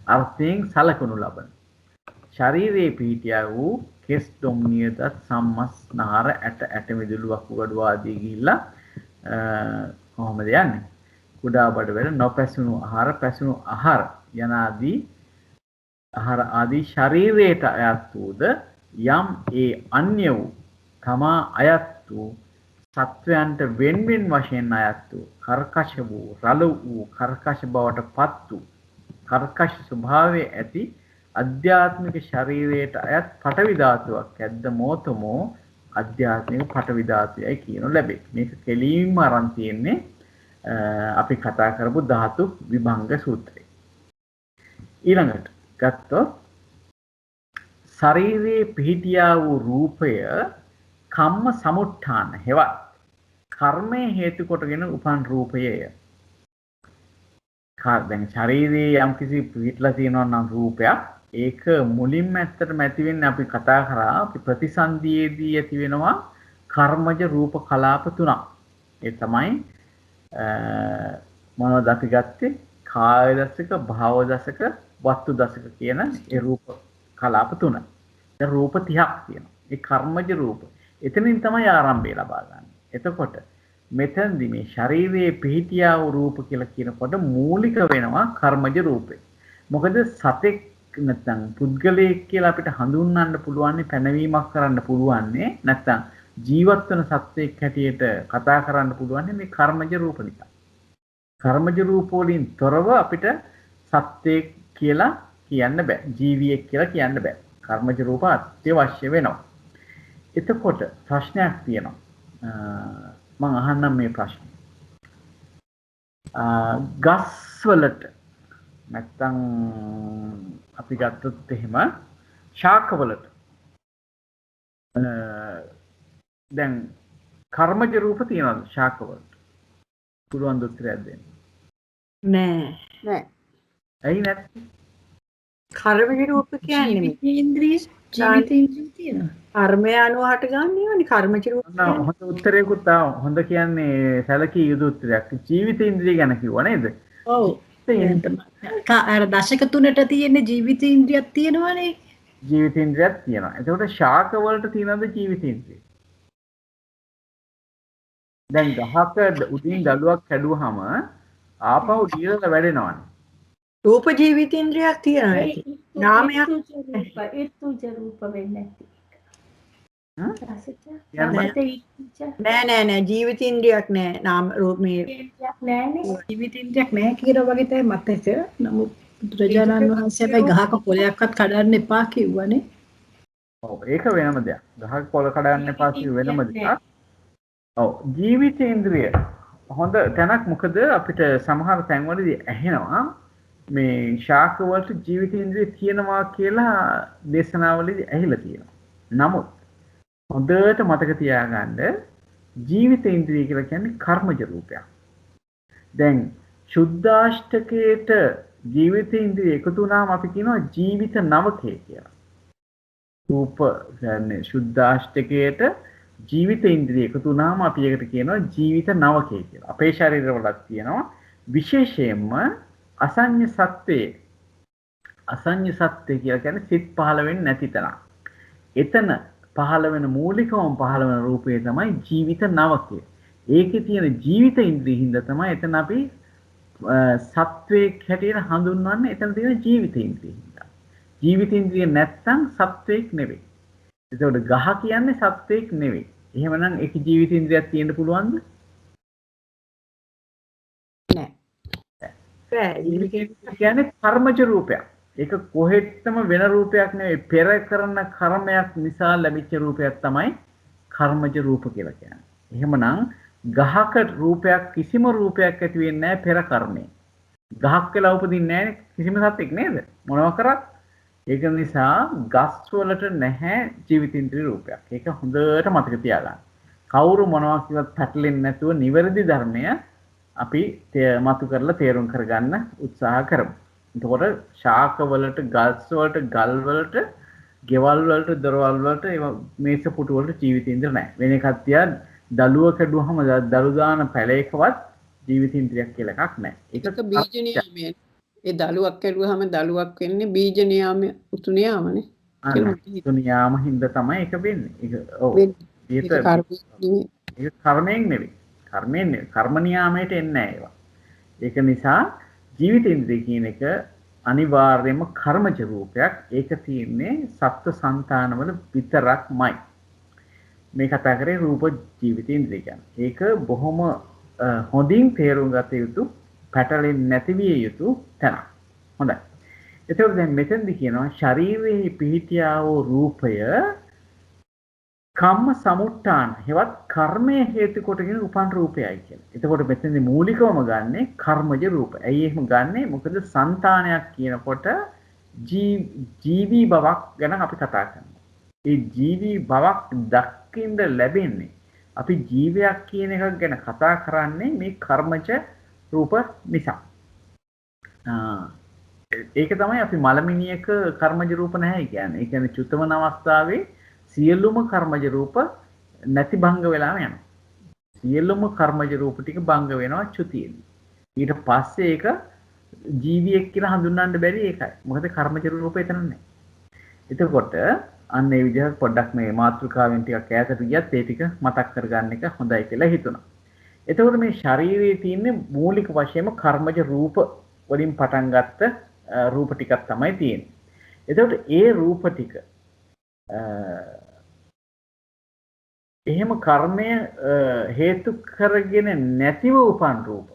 අර්ථයෙන් සලකනු ලබන. ශරීරයේ පිහිටියා වූ කෙස් ඩොම්නියද සම්මස්නහර ඇට මිදුළු වකුගඩු ආදී ගිහිල්ලා කොහොමද යන්නේ? කුඩා බඩවැල නොපැසුණු ආහාර පැසුණු ආහාර යන ආදී ශරීරයට අයත් වූද යම් ඒ අන්‍ය වූ තමා අයත් වූ සත්වයන්ට වෙන්වෙන් වශයෙන් අයත් වූ කර්කශ වූ රළු වූ කර්කශ බවට පත් වූ කර්කශ ස්වභාවයේ ඇති අධ්‍යාත්මික ශරීරයට අයත් පඨවි ධාතුවක් ඇද්ද මොතමෝ අධ්‍යාත්මික පඨවි ධාතුවයි කියනු ලැබේ. මේක කෙලින්ම අරන් තියෙන්නේ අපි කතා කරපු ධාතු විභංග සූත්‍රය. ඊළඟට ගත්තොත් ශරීරයේ පිහිටියා වූ රූපය කම්ම සමුත්ථාන හෙවත් කර්මයේ හේතු කොටගෙන උපන් රූපයය. දැන් ශරීරයේ යම්කිසි පිහිටලා තියෙනවා නම් රූපයක් ඒක මුලින්ම ඇත්තටම ඇති වෙන්නේ අපි කතා කරා අපි ප්‍රතිසන්දියේදී ඇති වෙනවා කර්මජ රූප කලාප තුනක්. ඒ තමයි මොනවද අපි ගත්තේ? කාය දසක, භාව දසක, වස්තු දසක කියන ඒ රූප කලාප තුන. දැන් රූප 30ක් තියෙනවා. ඒ කර්මජ රූප. එතනින් තමයි ආරම්භය ලබා ගන්න. එතකොට මෙතනදී මේ ශරීරයේ පිහිටියා වූ රූප කියලා කියනකොට මූලික වෙනවා කර්මජ රූපේ. මොකද සතෙක් නැත්නම් පුද්ගලයෙක් කියලා අපිට හඳුන්වන්න පුළුවන් පැනවීමක් කරන්න පුළුවන් නැත්නම් ජීවත් වෙන සත්‍යයක් හැටියට කතා කරන්න පුළුවන් මේ කර්මජ රූප නිසා. කර්මජ රූප වලින් තොරව අපිට සත්‍යයක් කියලා කියන්න බෑ. ජීවියෙක් කියලා කියන්න බෑ. කර්මජ රූප අත්‍යවශ්‍ය වෙනවා. එතකොට ප්‍රශ්නයක් තියෙනවා. මම අහන්නම් මේ ප්‍රශ්නේ. ගස් වලට නැත්තම් අපි ගත්තොත් එහෙම ශාක වලට දැන් කර්මජ රූප තියනවාද ශාක වලට? පුළුවන් ද උත්තරයක් දෙන්න? නෑ. ඇයි නැත්තේ? කර්මජ රූප කියන්නේ ජීවිතේන්ද්‍රිය තියෙනවා. කර්මය අනුව හට ගන්නේවනේ කර්මජ රූප. හොඳ උත්තරයකුත් ආවා. හොඳ කියන්නේ සැලකිය යුතු උත්තරයක්. ජීවිතේන්ද්‍රිය ගැන කිව්වා නේද? ඔව්. අර දශක 3ට තියෙන ජීවිතේන්ද්‍රියක් තියෙනවනේ. ජීවිතේන්ද්‍රියක් තියෙනවා. එතකොට ශාක වලට තියෙනවද ජීවිතේන්ද්‍රිය? දැන් ගහක උඩින් දළුවක් කැඩුවාම ආපහු දීලා වැඩෙනවනේ. රූප ජීවිතේන්ද්‍රියක් තියෙනවා ඇති. නාමයක් ඒත් රූප වෙන්නේ නෑ ජීවිතේන්ද්‍රියක් නෑ නාම රූප මේ ජීවිතේන්ද්‍රියක් නැහැ කියලා වගේ තමයි මට හිතෙන්නේ. නමුත් බුදුරජාණන් වහන්සේ හැබැයි ගහක පොලයක්වත් කඩන්න එපා කිව්වනේ. ඔව් ඒක වෙනම දෙයක්. ගහක පොළ කඩන්න එපා කිව්ව වෙනම දෙයක්. ඔව් ජීවිතේන්ද්‍රිය හොඳ තැනක්. මොකද අපිට සමහර තැන්වලදී ඇහෙනවා මේ ශාක වලට ජීවිතේන්ද්‍රිය තියෙනවා කියලා දේශනාවලදී ඇහිලා තියෙනවා. නමුත් හොඳට මතක තියාගන්න ජීවිතේන්ද්‍රිය කියලා කියන්නේ කර්මජ රූපයක්. දැන් සුද්ධාෂ්ටකයේට ජීවිතේන්ද්‍රිය එකතු වුණාම අපි කියනවා ජීවිත නවකය කියලා. රූප කියන්නේ සුද්ධාෂ්ටකයේට ජීවිතේන්ද්‍රිය එකතු වුණාම අපි ඒකට කියනවා ජීවිත නවකය කියලා. අපේ ශරීරවලත් තියෙනවා විශේෂයෙන්ම අසඤ්ඤ සත්‍යය. අසඤ්ඤ සත්‍ය කියලා කියන්නේ සිත් පහළ වෙන්නේ නැති තැන. එතන පහළ වෙන මූලිකවම පහළ වෙන රූපය තමයි ජීවිත නවකය. ඒකේ තියෙන ජීවිත ඉන්ද්‍රිය හින්දා තමයි එතන අපි සත්වයක් හැටියට හඳුන්වන්නේ. එතන තියෙන ජීවිත ඉන්ද්‍රිය හින්දා. ජීවිත ඉන්ද්‍රිය නැත්තම් සත්වයක් නෙවෙයි. ඒකෝට ගහ කියන්නේ සත්වයක් නෙවෙයි. එහෙමනම් ඒක ජීවිත ඉන්ද්‍රියක් තියෙන්න පුළුවන්ද? නෑ. කියන්නේ කර්මජ රූපයක්. ඒක කොහෙත්ම වෙන රූපයක් නෙවෙයි. පෙර කරන කර්මයක් නිසා ලැබිච්ච රූපයක් තමයි කර්මජ රූප කියලා කියන්නේ. එහෙමනම් ගහක රූපයක් කිසිම රූපයක් ඇති වෙන්නේ නැහැ පෙර කර්මයෙන්. ගහක් කියලා උපදින්නේ නැහැ කිසිම සතෙක් නේද? මොනවා කරත්. ඒක නිසා ගස් වලට නැහැ ජීවිතින්ද්‍රිය රූපයක්. ඒක හොඳට මතක තියාගන්න. කවුරු මොනවා කිව්වත් පැටලෙන්නේ නැතුව නිවැරදි ධර්මය අපි මතු කරලා තේරුම් කරගන්න උත්සාහ කරමු. එතකොට ශාක වලට, ගස් වලට, ගල් වලට, ගෙවල් වලට, දොරවල් වලට, මේස පුටු වලට ජීවිතින්ද්‍රිය නැහැ. වෙන එකක් තියා දළුව කැඩුවහම දළු දාන පැලයකවත් ජීවිතින්ද්‍රියක් කියලා එකක් නැහැ. ඒක බීජ නියාමය. ඒ දළුවක් කැඩුවහම දළුවක් වෙන්නේ බීජ නියාමය උතු නියාමනේ. උතු නියාම හින්දා තමයි ඒක වෙන්නේ. ඒක ඔව්. ඒක කර්මයෙන් නෙවෙයි. කර්මයෙන් නෙවෙයි. කර්ම නියාමයට එන්නේ නැහැ ඒවා. ඒක නිසා ජීවිතේන්ද්‍රිය කියන එක අනිවාර්යයෙන්ම කර්මජ රූපයක්. ඒක තියෙන්නේ සත්ව సంతානවල විතරක්මයි. මේ කතා කරේ රූප ජීවිතේන්ද්‍රිය ගැන. ඒක බොහොම හොඳින් තේරුම් ගත යුතු, පැටලෙන්නේ නැති විය යුතු තැනක්. හොඳයි. එතකොට දැන් මෙතෙන්දි කියනවා ශරීරයේ පිහිටියා වූ රූපය කම්ම සමුට්ඨාන හෙවත් කර්මය හේතු කොටගෙන උපන් රූපයයි කියලා. එතකොට මෙතෙන්දි මූලිකවම ගන්නෙ කර්මජ රූප. ඇයි එහෙම ගන්නෙ? මොකද సంతානයක් කියනකොට ජීවි බවක් ගැන අපි කතා කරනවා. ඒ ජීවි බවක් දකින්න ලැබෙන්නේ අපි ජීවයක් කියන එකක් ගැන කතා කරන්නේ මේ කර්මජ රූප නිසා. ඒක තමයි අපි මලමිනියක කර්මජ රූප නැහැ කියන්නේ. ඒ කියන්නේ චුතමන අවස්ථාවේ සියලුම කර්මජ රූප නැති භංග වෙලාම යනවා. සියලුම කර්මජ රූප ටික භංග වෙනවා චුතියෙදී. ඊට පස්සේ ඒක ජීවියෙක් කියලා හඳුන්වන්න බැරි ඒකයි. මොකද කර්මජ රූප එතන නැහැ. එතකොට අන්න ඒ විදිහට පොඩ්ඩක් මේ මාතෘකාවෙන් ටිකක් ඈතට ගියත් ඒ ටික මතක් කරගන්න එක හොඳයි කියලා හිතුණා. එතකොට මේ ශරීරයේ තියෙන මූලික වශයෙන්ම කර්මජ රූප වලින් පටන් ගත්ත රූප ටිකක් තමයි තියෙන්නේ. එතකොට ඒ රූප ටික එහෙම කර්මය හේතු කරගෙන නැතිව උපන් රූප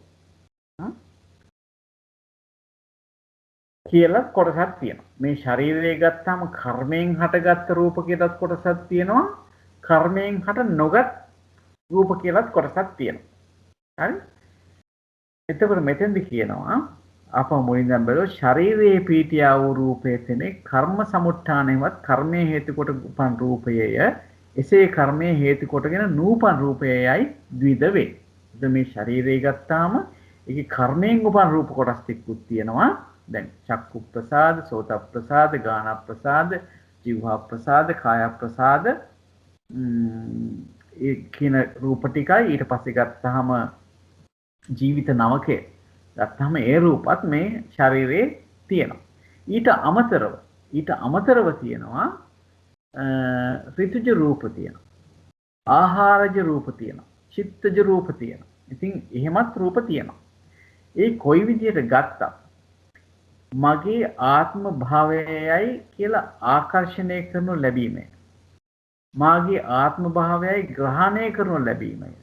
කියලා කොටසක් තියෙනවා. මේ ශරීරය ගත්තාම කර්මයෙන් හටගත්ත රූප කියලාත් කොටසක් තියෙනවා. කර්මයෙන් හට නොගත් රූප කියලාත් කොටසක් තියෙනවා. හරි? එතකොට මෙතෙන්දි කියනවා අප මුලින්ම බලුවා ශරීරයේ පීඨියා වූ රූපයේ තෙනේ කර්ම සමුත්ථානෙවත් කර්මයේ හේතු කොට උපන් රූපයය එසේ කර්මයේ හේතු කොටගෙන නූපන් රූපයයි ද්විද වේ. ඉතින් මේ ශරීරය ගත්තාම ඒකේ කර්මයෙන් උපන් රූප කොටස් ටිකකුත් තියෙනවා. දැන් චක්කු ප්‍රසාද, සෝත ප්‍රසාද, ගාන ප්‍රසාද, જીවහා ප්‍රසාද, කාය ප්‍රසාද ඒ කියන රූප ටිකයි ඊට පස්සේ ගත්තාම ජීවිත නවකේ ගත්තාම ඒ රූපත් මේ ශරීරයේ තියෙනවා. ඊට අමතරව තියෙනවා ඍතුජ රූප තියෙනවා. ආහාරජ රූප තියෙනවා. චිත්තජ රූප තියෙනවා. ඉතින් එහෙමත් රූප තියෙනවා. ඒ කොයි විදියට ගත්තත් මගේ ආත්ම භාවයයි කියලා ආකර්ෂණය කරනු ලැබීමයි. මාගේ ආත්ම භාවයයි ග්‍රහණය කරනු ලැබීමයි.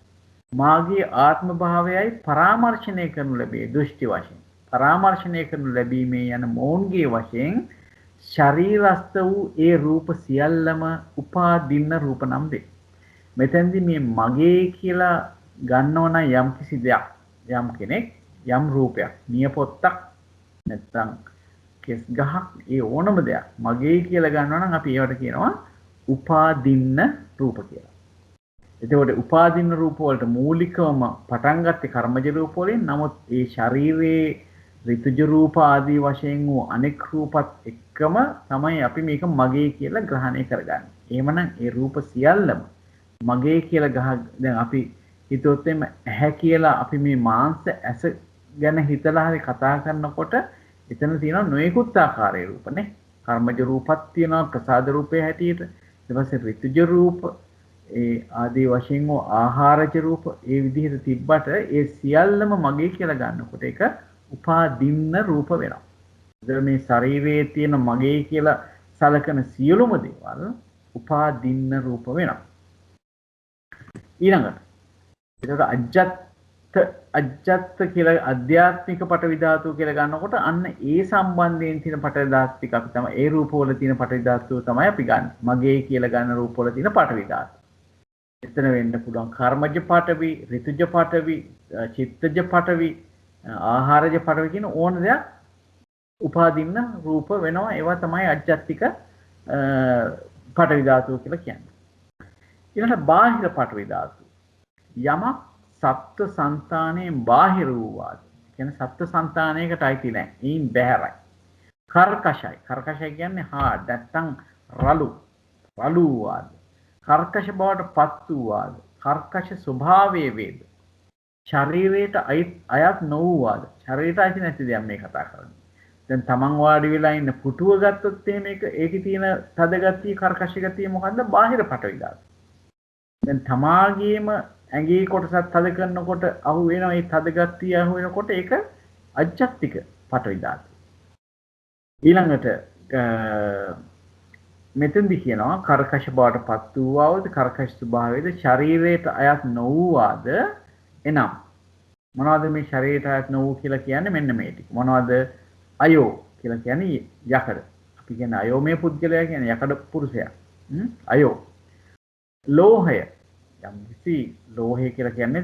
මාගේ ආත්ම භාවයයි පරාමර්ශණය කරනු ලැබේ දෘෂ්ටි වශයෙන්. පරාමර්ශණය කරනු ලැබීමේ යන මෝන්ගේ වශයෙන් ශරීරස්ත වූ ඒ රූප සියල්ලම උපාදින්න රූප නම් වේ. මෙතෙන්දී මේ මගේ කියලා ගන්නව නම් යම් කිසි දෙයක් යම් කෙනෙක් යම් රූපයක් නියපොත්තක් නැත්නම් කෙස් ගහක් ඒ ඕනම දෙයක් මගේ කියලා ගන්නවා නම් අපි ඒවට කියනවා උපාදින්න රූප කියලා. එතකොට උපාදින්න රූප වලට මූලිකවම පටන් ගත්තේ කර්මජ රූප වලින්. නමුත් ඒ ශරීරයේ ඍතුජ රූප ආදී වශයෙන් වූ අනෙක් රූපත් එක්කම තමයි අපි මේක මගේ කියලා ග්‍රහණය කරගන්නේ. එහෙමනම් ඒ රූප සියල්ලම මගේ කියලා දැන් අපි හිතුවොත් එimhe ඇහැ කියලා අපි මේ මාංශ ඇස ගැන හිතලා හරි කතා කරනකොට එතන තියෙනවා නොයෙකුත් ආකාරයේ රූපනේ. කර්මජ රූපත් තියෙනවා ප්‍රසාද රූපේ හැටියට. ඊට පස්සේ ඍතුජ රූප ඒ ආදී වශයෙන් වූ ආහාරජ රූප ඒ විදිහට තිබ්බට ඒ සියල්ලම මගේ කියලා ගන්නකොට ඒක උපාදින්න රූප වෙනවා. ඒතර මේ ශරීරයේ තියෙන මගේ කියලා සලකන සියලුම දේවල් උපාදින්න රූප වෙනවා. ඊළඟට ඒකට අජ්ජත් කියලා අධ්‍යාත්මික පටවි ධාතුව කියලා ගන්නකොට අන්න ඒ සම්බන්ධයෙන් තියෙන පටවි ධාතු ටික අපි තමයි ඒ රූපවල තියෙන පටවි ධාතුව තමයි අපි ගන්න. මගේ කියලා ගන්න රූපවල තියෙන පටවි ධාතුව. එතන වෙන්න පුළුවන් කර්මජ පටවි, ඍතුජ පටවි, චිත්තජ පටවි, ආහාරජ පටවි කියන ඕන දෙයක් උපාදින්න රූප වෙනවා. ඒවා තමයි අජ්ජත්තික පටවි ධාතුව කියලා කියන්නේ. ඊළඟට බාහිර පටවි ධාතුව. යමක් සත්ත්ව సంతානයෙන් බාහිර වූවාද කියන්නේ සත්ත්ව సంతානයකට අයිති නැහැ. ඊයින් බැහැරයි. කර්කශයි. කර්කශය කියන්නේ හාඩ් නැත්තම් රළු වූවාද. කර්කශ බවට පත් වූවාද. කර්කශ ස්වභාවයේ වේද. ශරීරයට අයත් නොවූවාද. ශරීරයට අයිති නැති දෙයක් මේ කතා කරන්නේ. දැන් තමන් වාඩි වෙලා ඉන්න පුටුව ගත්තොත් එහෙම ඒකේ තියෙන තද ගතිය කර්කශ ගතිය මොකද්ද? බාහිර පටවි ධාතුව. දැන් තමාගේම ඇඟේ කොටසත් තද කරනකොට අහු වෙනවා. ඒ තද ගතිය අහු වෙනකොට ඒක අජ්ජත්තික පටවි ධාතුව. ඊළඟට මෙතෙන්දි කියනවා කර්කශ බවට පත් වූවාද කර්කශ ස්වභාවයේද ශරීරයට අයත් නොවූවාද. එනම් මොනවද මේ ශරීරයට අයත් නොවූ කියලා කියන්නේ? මෙන්න මේ ටික. මොනවද? අයෝ කියලා කියන්නේ යකඩ. අපි කියන්නේ අයෝමය පුද්ගලයා කියන්නේ යකඩ පුරුෂයා. අයෝ. ලෝහය යම් කිසි ලෝහය කියලා කියන්නේ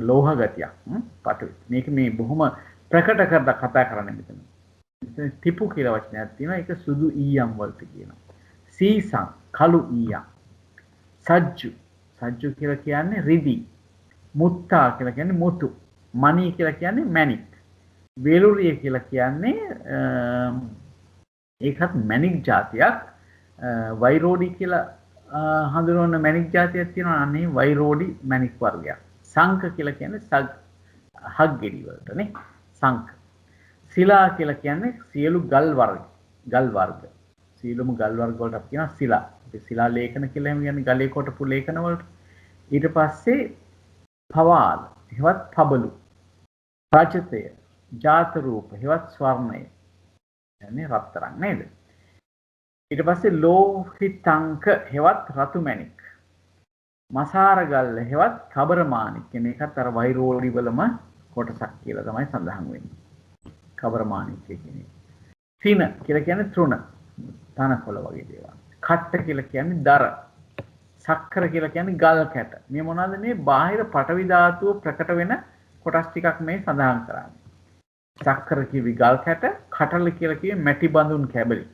ලෝහ ගතියක්. පටවි. මේක මේ බොහොම ප්‍රකට කරලා කතා කරන්නේ මෙතන. මෙතන තිපු කියලා වචනයක් තියෙනවා. ඒක සුදු ඊයම් වලට කියනවා. සීසං කළු ඊයම්. සජ්ජු කියලා කියන්නේ රිදි. මුත්තා කියලා කියන්නේ මුතු. මණී කියලා කියන්නේ මණික්. වේලුරිය කියලා කියන්නේ ඒකත් මණික් જાතියක්. වෛරෝඩි කියලා හඳුනන මණික් જાතියක් තියෙනවා. අනේ වෛරෝඩි මණික් වර්ගයක්. සංක කියලා කියන්නේ හග්ගෙඩි වලටනේ. සංක. සිලා කියලා කියන්නේ සියලු ගල් වර්ග. සියලුම ගල් වර්ග වලට අපි කියනවා සිලා. අපි සිලා ලේඛන කියලා එහෙම කියන්නේ ගලේ කොටපු ලේඛන වලට. ඊට පස්සේ පවාල, හෙවත් පබලු, රාජතය, ජාත රූප, හෙවත් ස්වර්ණය. කියන්නේ රත්තරන් නේද? ඊට පස්සේ ලෝහිතංක හෙවත් රතු මැණික්. මසාර ගල්ල හෙවත් කබර මාණික් කියන එකත් අර වෛරෝඩි වලම කොටසක් කියලා තමයි සඳහන් වෙන්නේ. කබර මාණික් කියන්නේ. තින කියලා කියන්නේ තෘණ, තනකොළ වගේ දේවල්. කට්ට කියලා කියන්නේ දර. සක්කර කියලා කියන්නේ ගල් කැට. මේ මොනවාද මේ බාහිර පටවි ධාතුව ප්‍රකට වෙන කොටස් ටිකක් මේ සඳහන් කරන්නේ. සක්කර කිවි ගල් කැට, කටල කියලා කිව්වේ මැටි බඳුන් කැබලි.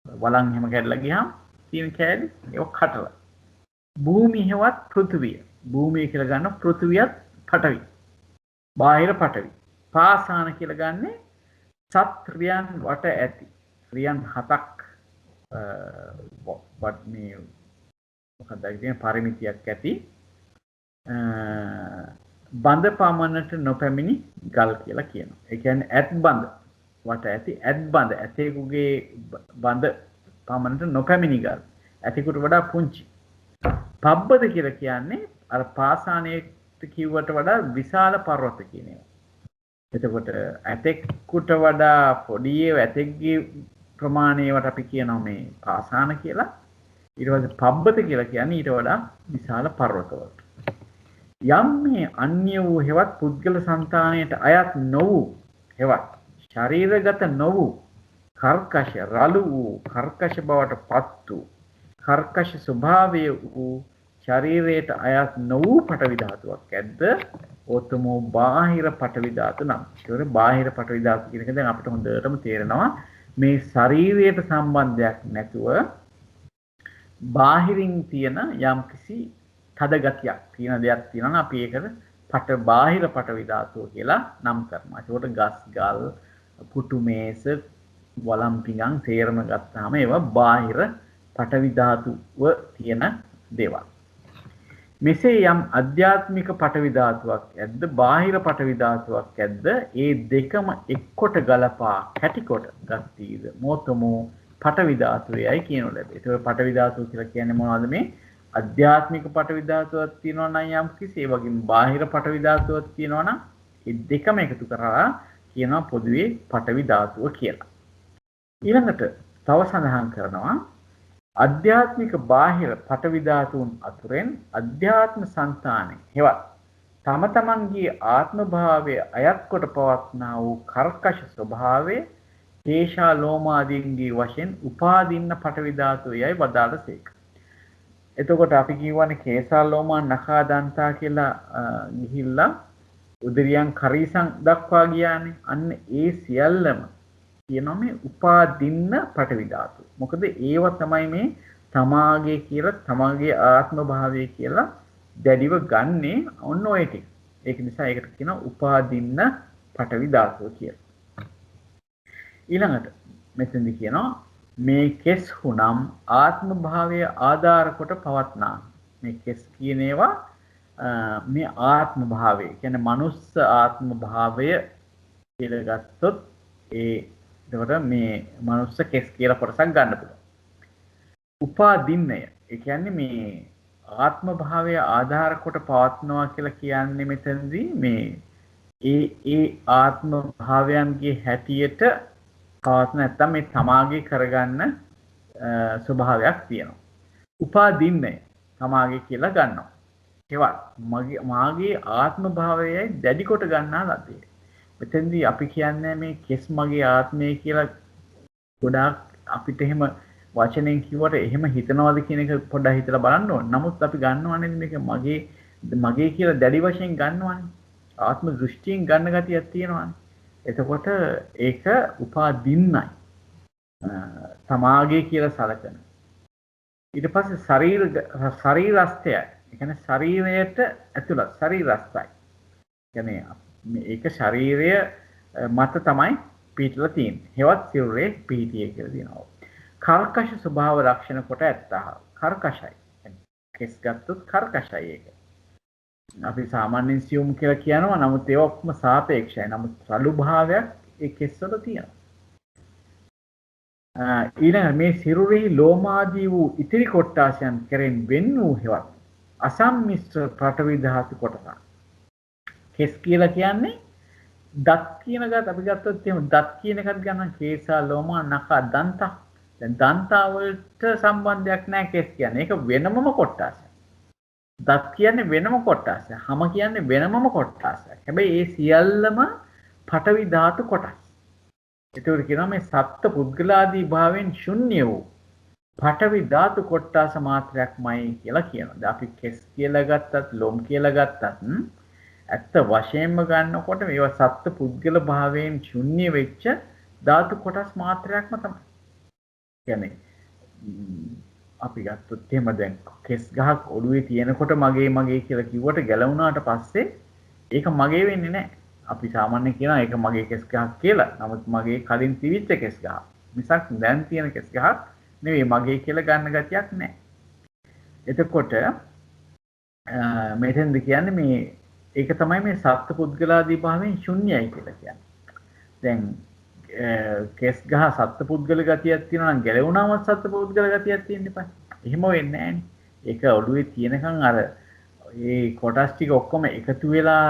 වලන් එහෙම කැඩලා ගියාම තියෙන කැලි ඒක කටල. භූමිය හෙවත් පෘථිවිය. භූමිය කියලා ගන්න පෘථිවියත් පටවි. බාහිර පටවි. පාසාන කියලා ගන්නේ සත්‍රියන් වට ඇති. ක්‍රියන් 7ක් වත් මේ මොකක්ද කියන්නේ පරිමිතියක් ඇති බඳ පමණට නොපැමිණි ගල් කියලා කියනවා. ඒ කියන්නේ ඇත් බඳ වට ඇති ඇත් බඳ ඇතෙකුගේ බඳ පමණට නොපැමිණි ගල්. ඇතෙකුට වඩා පුංචි. පබ්බද කියලා කියන්නේ අර පාසානයට කිව්වට වඩා විශාල පර්වත කියන ඒවා. එතකොට ඇතෙකුට වඩා පොඩි ඇතෙක්ගේ ප්‍රමාණයවට අපි කියනවා මේ පාසාන කියලා. ඊට පස්සේ පබ්බත කියලා කියන්නේ ඊට වඩා විශාල පර්වතවලට. යම් මේ අන්‍ය වූ හෙවත් පුද්ගල సంతාණයට අයත් නො වූ හෙවත් ශරීරගත නො වූ කර්කශ රළු වූ කර්කශ බවට පත් වූ කර්කශ ස්වභාවය වූ ශරීරයට අයත් නො වූ පටවි ධාතුවක් ඇද්ද ඔතමෝ බාහිර පටවි ධාතු නම්. ඒකවල බාහිර පටවි ධාතු කියන එක දැන් අපිට හොඳටම තේරෙනවා මේ ශරීරයට සම්බන්ධයක් නැතුව බාහිරින් තියෙන යම්කිසි තද ගතියක් තියෙන දෙයක් තියෙනවා නම් අපි ඒකට බාහිර පටවි ධාතුව කියලා නම් කරනවා. ඒකට ගස් ගල් පුටු මේස වලම් පිඟන් තේරම ගත්තාම ඒවා බාහිර පටවි ධාතුව තියෙන දේවල්. මෙසේ යම් අධ්‍යාත්මික පටවි ධාතුවක් ඇද්ද බාහිර පටවි ධාතුවක් ඇද්ද ඒ දෙකම එක්කොට ගලපා කැටිකොට ගත්තීද මොතමෝ පටවි ධාතුවේයි කියනු ලැබේ. ඒක පටවි ධාතුව කියලා කියන්නේ මොනවද මේ අධ්‍යාත්මික පටවි ධාතුවක් තියෙනවා නම් යම් කිසි ඒ වගේම බාහිර පටවි ධාතුවක් තියෙනවා නම් ඒ දෙකම එකතු කරලා කියනවා පොදුවේ පටවි ධාතුව කියලා. ඊළඟට තව සඳහන් කරනවා අධ්‍යාත්මික බාහිර පටවි ධාතුන් අතුරෙන් අධ්‍යාත්ම సంతානෙ හෙවත් තම තමන්ගේ ආත්ම භාවය අයත් කොට පවත්නා වූ කර්කශ ස්වභාවයේ තේෂා ලෝමාදීන්ගේ වශයෙන් උපාදින්න පටවි ධාතුවයි වදාළසේක. එතකොට අපි කියවනේ කේසා ලෝමා නඛා දන්තා කියලා ගිහිල්ලා උදරියන් කරීසන් දක්වා ගියානේ. අන්න ඒ සියල්ලම කියනවා මේ උපාදින්න පටවි ධාතු. මොකද ඒව තමයි මේ තමාගේ කියලා තමාගේ ආත්ම භාවය කියලා දැඩිව ගන්නේ ඔන්න ඔය ටික. ඒක නිසා ඒකට කියනවා උපාදින්න පටවි ධාතුව කියලා. ඊළඟට මෙතෙන්දි කියනවා මේ කෙස් හුනම් ආත්ම භාවය ආධාර කොට පවත්නා. මේ කෙස් කියන ඒවා මේ ආත්ම භාවය කියන්නේ මනුස්ස ආත්ම භාවය කියලා ගත්තොත් එතකොට මේ මනුස්ස කෙස් කියලා කොටසක් ගන්න පුළුවන්. උපාදින්නය ඒ කියන්නේ මේ ආත්ම භාවය ආධාර කොට පවත්නවා කියලා කියන්නේ මෙතනදී මේ ඒ ආත්ම භාවයන්ගේ හැටියට පවත්න නැත්නම් මේ තමාගේ කරගන්න ස්වභාවයක් තියෙනවා. උපාදින්නය තමාගේ කියලා ගන්නවා. ඒවත් මාගේ ආත්ම භාවයයි දැඩි කොට ගන්නා ලද්දේ. මෙතෙන්දී අපි කියන්නේ මේ කෙස් මගේ ආත්මය කියලා ගොඩාක් අපිට එහෙම වචනෙන් කිව්වට එහෙම හිතනවාද කියන එක පොඩ්ඩක් හිතලා බලන්න ඕන. නමුත් අපි ගන්නවනේ මේක මගේ කියලා දැඩි වශයෙන් ගන්නවනේ. ආත්ම දෘෂ්ටියෙන් ගන්න ගතියක් තියෙනවානේ. එතකොට ඒක උපාදින්නයි. තමාගේ කියලා සලකන. ඊට පස්සේ ශරීරස්තය. ඒ කියන්නේ ශරීරයට ඇතුළත් ශරීරස්තයි. කියන්නේ මේක ශරීරය මත තමයි පිටලා තියෙන්නේ. හෙවත් සිරුරේ පිහිටිය කියලා දිනනවා. කර්කශ ස්වභාව ලක්ෂණ කොට ඇත්තා. කර්කශයි. කෙස් ගත්තොත් කර්කශයි ඒක. අපි සාමාන්‍යයෙන් සියුම් කියලා කියනවා. නමුත් ඒවා ඔක්කොම සාපේක්ෂයි. නමුත් රළු භාවයක් ඒ කෙස්වල තියෙනවා. ඊළඟ මේ සිරුරෙහි ලෝමාදී වූ ඉතිරි කොට්ටාසයන් කෙරෙන් වෙන් වූ හෙවත් අසම්මිශ්‍ර පටවි ධාතු කොටසක්. කෙස් කියලා කියන්නේ දත් කියන ගාත අපි ගත්තොත් එහෙම දත් කියන එකත් ගන්න කේසා ලෝමා නඛා දන්තා. දැන් දන්තා වලට සම්බන්ධයක් නැහැ කෙස් කියන්නේ. ඒක වෙනමම කොටසක්. දත් කියන්නේ වෙනම කොටසක්. හම කියන්නේ වෙනමම කොටසක්. හැබැයි ඒ සියල්ලම පටවි ධාතු කොටස්. ඒතකොට කියනවා මේ සත්ත්ව පුද්ගලාදී භාවයෙන් ශුන්‍ය වූ පඨවි ධාතු කොටස මාත්‍රයක්මයි කියලා කියනවා. දැන් අපි කෙස් කියලා ගත්තත් ලොම් කියලා ගත්තත් ඇත්ත වශයෙන්ම ගන්නකොට මේවා සත්ත්ව පුද්ගල භාවයෙන් ශුන්‍ය වෙච්ච ධාතු කොටස් මාත්‍රයක්ම තමයි. කියන්නේ අපි ගත්තොත් එහෙම දැන් කෙස් ගහක් ඔළුවේ තියෙනකොට මගේ කියලා කිව්වට ගැලවුණාට පස්සේ ඒක මගේ වෙන්නේ නැහැ. අපි සාමාන්‍යයෙන් කියනවා ඒක මගේ කෙස් ගහක් කියලා. නමුත් මගේ කලින් තිබිච්ච කෙස් ගහක්. මිසක් දැන් තියෙන කෙස් ගහක් නෙවෙයි මගේ කියලා ගන්න ගතියක් නැහැ. එතකොට මෙතෙන්ද කියන්නේ මේ ඒක තමයි මේ සත්ත්ව පුද්ගලාදී භාවයෙන් ශුන්‍යයි කියලා කියන්නේ. දැන් කෙස් ගහ සත්ත්ව පුද්ගල ගතියක් තියෙනවා නම් ගැලවුණාම සත්ත්ව පුද්ගල ගතියක් තියෙන්න එපා. එහෙම වෙන්නේ නැහැනේ. ඒක ඔළුවේ තියෙනකන් අර ඒ කොටස් ටික ඔක්කොම එකතු වෙලා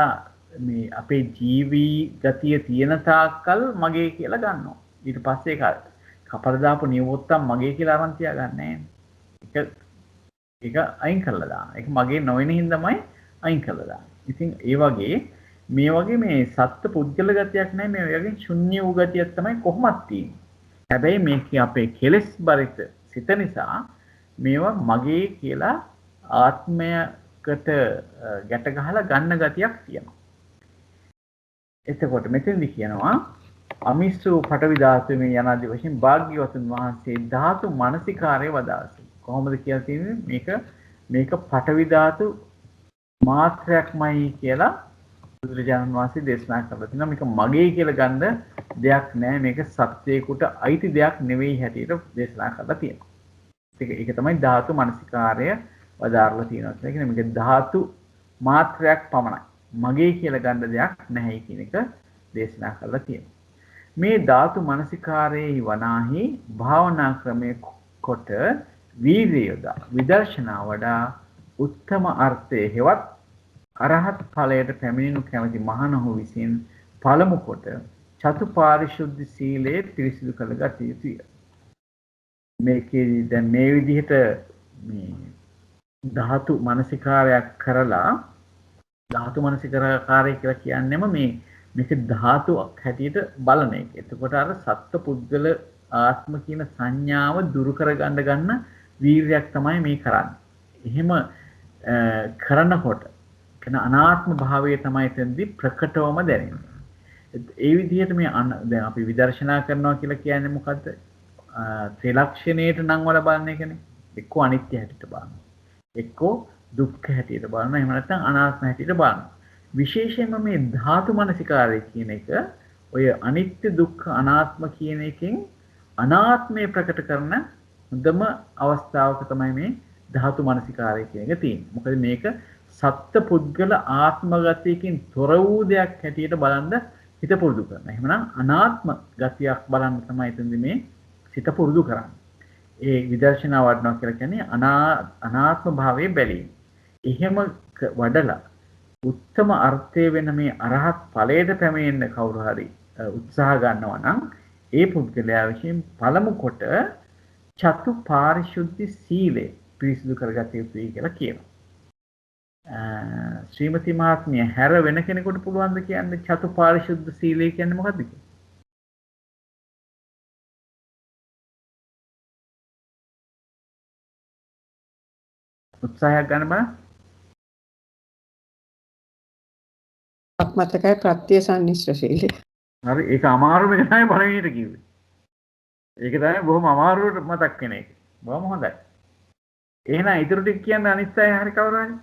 මේ අපේ ජීවී ගතිය තියෙන තාක්කල් මගේ කියලා ගන්නවා. ඊට පස්සේ ඒක කපලා දාපු නියවොත්තම් මගේ කියලා අරන් තියාගන්නේ නැහැ. ඒක අයින් කරලා දානවා. ඒක මගේ නොවන හින්දාමයි අයින් කරලා දාන්නේ. ඉතින් ඒ වගේ මේ වගේ මේ සත්ත්ව පුද්ගල ගතියක් නැහැ මේ වගේ ශුන්‍ය වූ ගතියක් තමයි කොහොමත් තියෙන්නේ. හැබැයි මේක අපේ කෙලෙස් බරිත සිත නිසා මේවා මගේ කියලා ආත්මයකට ගැට ගහලා ගන්න ගතියක් තියෙනවා. එතකොට මෙතෙන්දි කියනවා අමිස්සු පඨවි ධාතුවේ මේ යනාදී වශයෙන් භාග්‍යවතුන් වහන්සේ ධාතු මනසිකාරය වදාළා. කොහොමද කියලා තියෙන්නේ මේක පඨවි ධාතු මාත්‍රයක්මයි කියලා බුදුරජාණන් වහන්සේ දේශනා කළා. තියෙනවා මේක මගේ කියලා ගන්න දෙයක් නෑ. මේක සත්‍යයකට අයිති දෙයක් නෙවෙයි හැටියට දේශනා කරලා තියෙනවා. ඒක තමයි ධාතු මනසිකාරය වදාරලා තියෙනවා. ඒ කියන්නේ මේක ධාතු මාත්‍රයක් පමණයි. මගේ කියලා ගන්න දෙයක් නැහැ කියන එක දේශනා කරලා තියෙනවා. මේ ධාතු මනසිකාරයේ වනාහි භාවනා ක්‍රමයේ කොට වීර්යයද විදර්ශනා වඩා උත්තම අර්ථයේ හෙවත් අරහත් ඵලයට පැමිණෙනු කැමැති මහණහු විසින් පළමු කොට චතුපාරිශුද්ධ සීලයේ පිරිසිදු කරගත යුතුය. මේකේ දැන් මේ විදිහට මේ ධාතු මනසිකාරයක් කරලා ධාතු මනසිකාරය කියලා කියන්නේම මේක ධාතුවක් හැටියට බලන එක. එතකොට අර සත්ත්ව පුද්ගල ආත්ම කියන සංඥාව දුරු කරගන්න ගන්න වීර්යයක් තමයි මේ කරන්නේ. එහෙම කරනකොට කියන අනාත්ම භාවය තමයි එතෙන්දී ප්‍රකටවම දැනෙන්නේ. ඒ විදිහට මේ දැන් අපි විදර්ශනා කරනවා කියලා කියන්නේ මොකද්ද? ත්‍රිලක්ෂණයට නම් වල බලන එකනේ. එක්කෝ අනිත්‍ය හැටියට බලනවා. එක්කෝ දුක්ඛ හැටියට බලනවා. එහෙම නැත්නම් අනාත්ම හැටියට බලනවා. විශේෂයෙන්ම මේ ධාතු මනසිකාරය කියන එක ඔය අනිත්‍ය දුක්ඛ අනාත්ම කියන එකෙන් අනාත්මය ප්‍රකට කරන හොඳම අවස්ථාවක තමයි මේ ධාතු මනසිකාරය කියන එක තියෙන්නේ. මොකද මේක සත්ත්ව පුද්ගල ආත්ම ගතියකින් තොර වූ දෙයක් හැටියට බලන්න හිත පුරුදු කරනවා. එහෙමනම් අනාත්ම ගතියක් බලන්න තමයි එතෙන්දී මේ සිත පුරුදු කරන්නේ. ඒ විදර්ශනා වඩනවා කියලා කියන්නේ අනාත්ම භාවයේ බැලීම. එහෙම වඩලා උත්තම අර්ථය වෙන මේ අරහත් ඵලයට පැමිණෙන්න කවුරු හරි උත්සාහ ගන්නවා නම් ඒ පුද්ගලයා විසින් පළමු කොට චතු පාරිශුද්ධ සීලය පිරිසිදු කරගත යුතුයි කියලා කියනවා. ශ්‍රීමති මහත්මිය හැර වෙන කෙනෙකුට පුළුවන් ද කියන්නේ චතු පාරිශුද්ධ සීලය කියන්නේ මොකක්ද කියලා? උත්සාහයක් ගන්න බෑ. මතකයි ප්‍රත්‍ය සම්නිශ්‍ර සීලය. හරි ඒක අමාරුම එක තමයි පළවෙනිට කිව්වේ. ඒක තමයි බොහොම අමාරුවට මතක් වෙන එක. බොහොම හොඳයි. එහෙනම් ඊටු ටික කියන්නේ අනිත් අය හරි කවුරු හරි?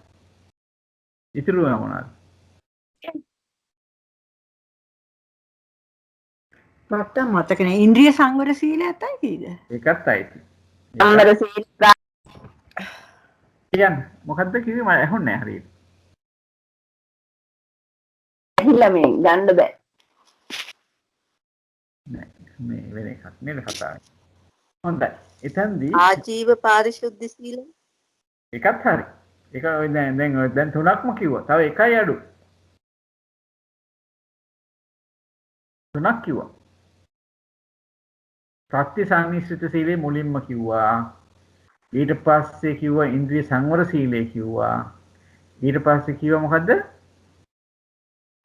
ඊටු මොනවාද? මට මතක නෑ. ඉන්ද්‍රිය සංවර සීලයත් අයිතිද? ඒකත් අයිති. සංවර සීල කියන්නේ මොකද්ද කිව්වේ මම ඇහුන්නේ නැහැ හරියට. ඇහිලා මේ ගන්න බෑ. නෑ මේ වෙන එකක් නේද කතාව. හොඳයි. එතෙන්දී ආජීව පාරිශුද්ධ සීල ඒකත් හරි. ඒක දැන් තුනක්ම කිව්වා. තව එකයි අඩු. තුනක් කිව්වා. ප්‍රත්‍ය සංනිශ්චිත සීලේ මුලින්ම කිව්වා. ඊට පස්සේ කිව්වා ඉන්ද්‍රිය සංවර සීලය කිව්වා. ඊට පස්සේ කිව්වා මොකද්ද?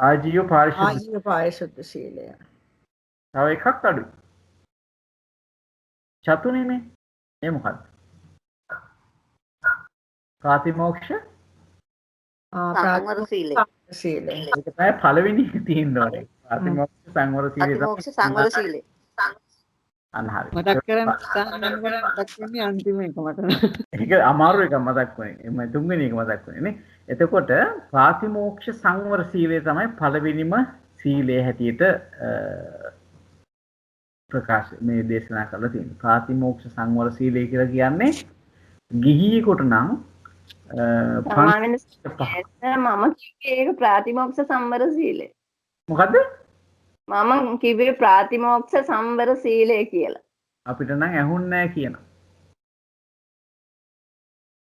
ආජීව පාරිශුද්ධ සීලය. තව එකක් අඩුයි. චතුනේ මේ. ඒ මොකද්ද? ප්‍රාතිමෝක්ෂ සංවර සීලය. සීලය. ඒක තමයි පළවෙනි තියෙන්න ඕනේ. ප්‍රාතිමෝක්ෂ සංවර සීලය ප්‍රතිමෝක්ෂ සංවර සීලය. අන්න හරි. මතක් කරන්න උත්සාහ කරනකොට මතක් වෙන්නේ අන්තිම එක මට. ඒක අමාරු එක මතක් වුණේ. මම තුන්වෙනි එක මතක් වුණේ නේ. එතකොට ප්‍රාතිමෝක්ෂ සංවර සීලය තමයි පළවෙනිම සීලය හැටියට ප්‍රකාශ මේ දේශනා කරලා තියෙන්නේ. ප්‍රාතිමෝක්ෂ සංවර සීලය කියලා කියන්නේ ගිහියෙකුට නම් සාමාන්‍යයෙන් මම කිව්වේ ඒක ප්‍රාතිමෝක්ෂ සංවර සීලය. මොකද්ද? මම කිව්වේ ප්‍රාතිමෝක්ෂ සංවර සීලය කියලා. අපිට නම් ඇහුන්නේ නැහැ කියනවා.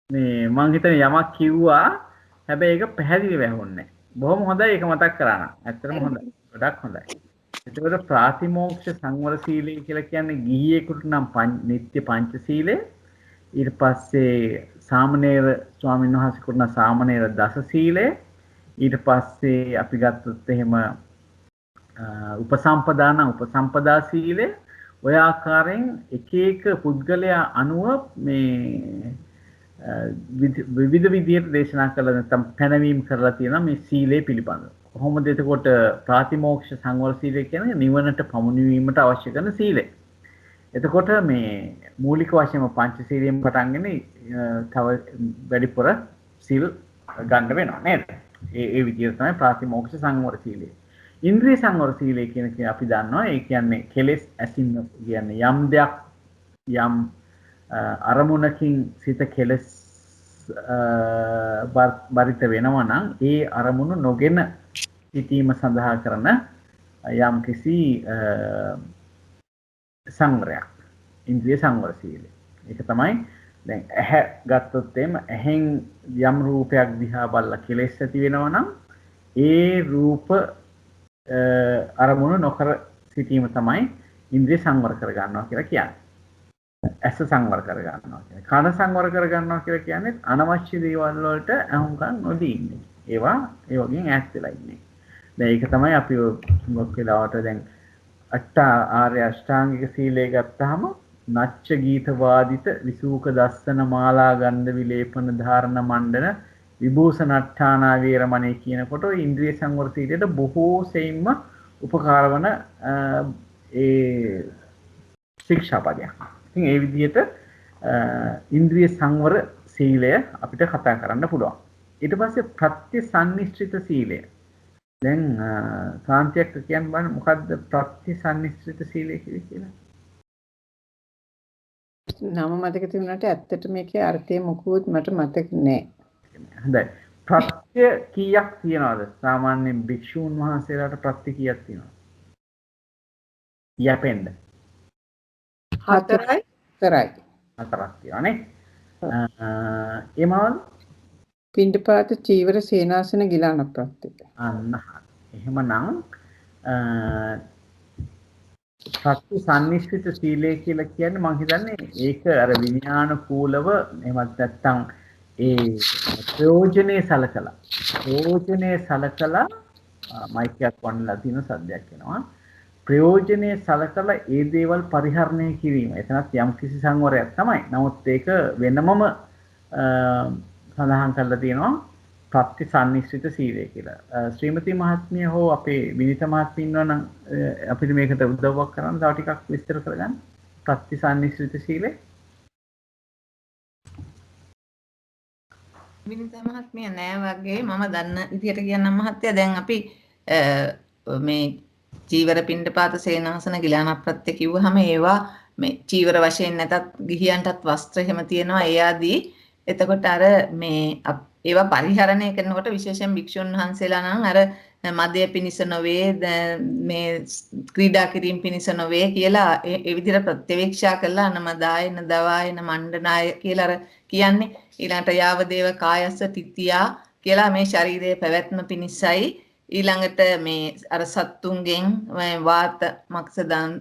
මේ මං හිතන්නේ යමක් කිව්වා හැබැයි ඒක පැහැදිලිව ඇහුන්නේ නැහැ. බොහොම හොඳයි ඒක මතක් කරා නම්. ඇත්තටම හොඳයි. ගොඩක් හොඳයි. එතකොට ප්‍රාතිමෝක්ෂ සංවර සීලය කියලා කියන්නේ ගිහියෙකුට නම් නිත්‍ය පංච සීලය. ඊට පස්සේ සාමණේර ස්වාමීන් වහන්සේකට නම් සාමණේර දස සීලය. ඊට පස්සේ අපි ගත්තොත් එහෙම උපසම්පදා නම් උපසම්පදා සීලය. ඔය ආකාරයෙන් එක එක පුද්ගලයා අනුව මේ විවිධ විදිහට දේශනා කළා නැත්නම් පැනවීම කරලා තියෙනවා මේ සීලය පිළිබඳව. කොහොමද එතකොට ප්‍රාතිමෝක්ෂ සංවර සීලය කියන්නේ නිවනට පමුණුවීමට අවශ්‍ය කරන සීලය. එතකොට මේ මූලික වශයෙන්ම පංච සීලයෙන් පටන්ගෙන තව වැඩිපුර සීල් ගන්න වෙනවා නේද? ඒ විදිහට තමයි ප්‍රාතිමෝක්ෂ සංවර සීලය. ඉන්ද්‍රිය සංවර සීලය කියන එක අපි දන්නවා. ඒ කියන්නේ කෙලෙස් ඇසින් කියන්නේ යම් දෙයක් යම් අරමුණකින් සිත කෙලෙස් බරිත වෙනවා නම් ඒ අරමුණු නොගෙන සිටීම සඳහා කරන යම් කිසි සංවරයක් ඉන්ද්‍රිය සංවර සීලය. ඒක තමයි දැන් ඇහැ ගත්තොත් එම ඇහෙන් යම් රූපයක් දිහා බලලා කෙලෙස් ඇති වෙනවා නම් ඒ රූප අරමුණු නොකර සිටීම තමයි ඉන්ද්‍රිය සංවර කර ගන්නවා කියලා කියන්නේ. ඇස සංවර කර ගන්නවා කියන්නේ. කන සංවර කර ගන්නවා කියලා කියන්නේ අනවශ්‍ය දේවල් වලට අහුම්කම් නොදී ඉන්නේ. ඒවා ඒ වගේන් ඈත් වෙලා ඉන්නේ. දැන් ඒක තමයි අපි මොකක් වෙලාවට දැන් ආර්ය අෂ්ටාංගික සීලය ගත්තාම නච්ච ගීත වාදිත විසූක දස්සන මාලා ගන්ධ විලේපන ධාරණ මණ්ඩන විභූෂණට්ඨානා වේරමණී කියනකොට ඉන්ද්‍රිය සංවර සීලයට බොහෝ සෙයින්ම උපකාර වන ඒ ශික්ෂාපදයක්. ඉතින් ඒ විදිහට ඉන්ද්‍රිය සංවර සීලය අපිට කතා කරන්න පුළුවන්. ඊට පස්සේ ප්‍රත්‍යසන්නිශ්චිත සීලය. දැන් කාන්තියක් කියන්නේ මොකද්ද ප්‍රත්‍යසන්නිශ්චිත සීලය කියලා? නම මතක තිබුණාට ඇත්තට මේකේ අර්ථය මොකුත් මට මතක නෑ. හොඳයි. ප්‍රත්‍ය කීයක් තියනවද? සාමාන්‍ය භික්ෂූන් වහන්සේලාට ප්‍රත්‍ය කීයක් තියනවද? යැපෙන්න. හතරයි. හතරක් තියෙනවානේ. එමවල පින්ඩපාත චීවර සේනාසන ගිලාන ප්‍රත්‍ය. අන්න එහෙමනම් ප්‍රත්‍යසන්නිශ්චිත සීලය කියලා කියන්නේ මම හිතන්නේ ඒක අර විඥානුකූලව එහෙමත් නැත්නම් ඒ ප්‍රයෝජනේ සලකලා මයික්යක් වන්නලා තියෙන සද්දයක් එනවා. ප්‍රයෝජනේ සලකලා ඒ දේවල් පරිහරණය කිරීම. එතනත් යම් කිසි සංවරයක් තමයි. නමුත් ඒක වෙනමම සඳහන් කරලා තියෙනවා ප්‍රත්‍යසන්නිශ්චිත සීලය කියලා. ශ්‍රීමති මහත්මිය හෝ අපේ විනිත මහත්මිය ඉන්නවා නම් අපිට මේකට උදව්වක් කරන්න තව ටිකක් විස්තර කරගන්න. ප්‍රත්‍යසන්නිශ්චිත සීලය. විනිත මහත්මිය නෑ වගේ මම දන්න විදියට කියන්නම් මහත්තයා. දැන් අපි මේ චීවර පින්ඩපාත සේනාසන ගිලාන ප්‍රත්‍ය කිව්වහම ඒවා මේ චීවර වශයෙන් නැතත් ගිහියන්ටත් වස්ත්‍ර එහෙම තියෙනවා. ඒ ආදී එතකොට අර මේ ඒවා පරිහරණය කරනකොට විශේෂයෙන් භික්ෂුන් වහන්සේලා නම් අර මදය පිනිස නොවේ මේ ක්‍රීඩා කිරීම පිනිස නොවේ කියලා ඒ විදිහට ප්‍රත්‍යවේක්ෂා කළා නමදායන දවායන මණ්ඩනාය කියලා අර කියන්නේ. ඊළඟට යාවදේව කායස්ස තිත්‍යා කියලා මේ ශරීරයේ පැවැත්ම පිනිසයි. ඊළඟට මේ අර සත්තුන්ගෙන් වාත මක්සදන්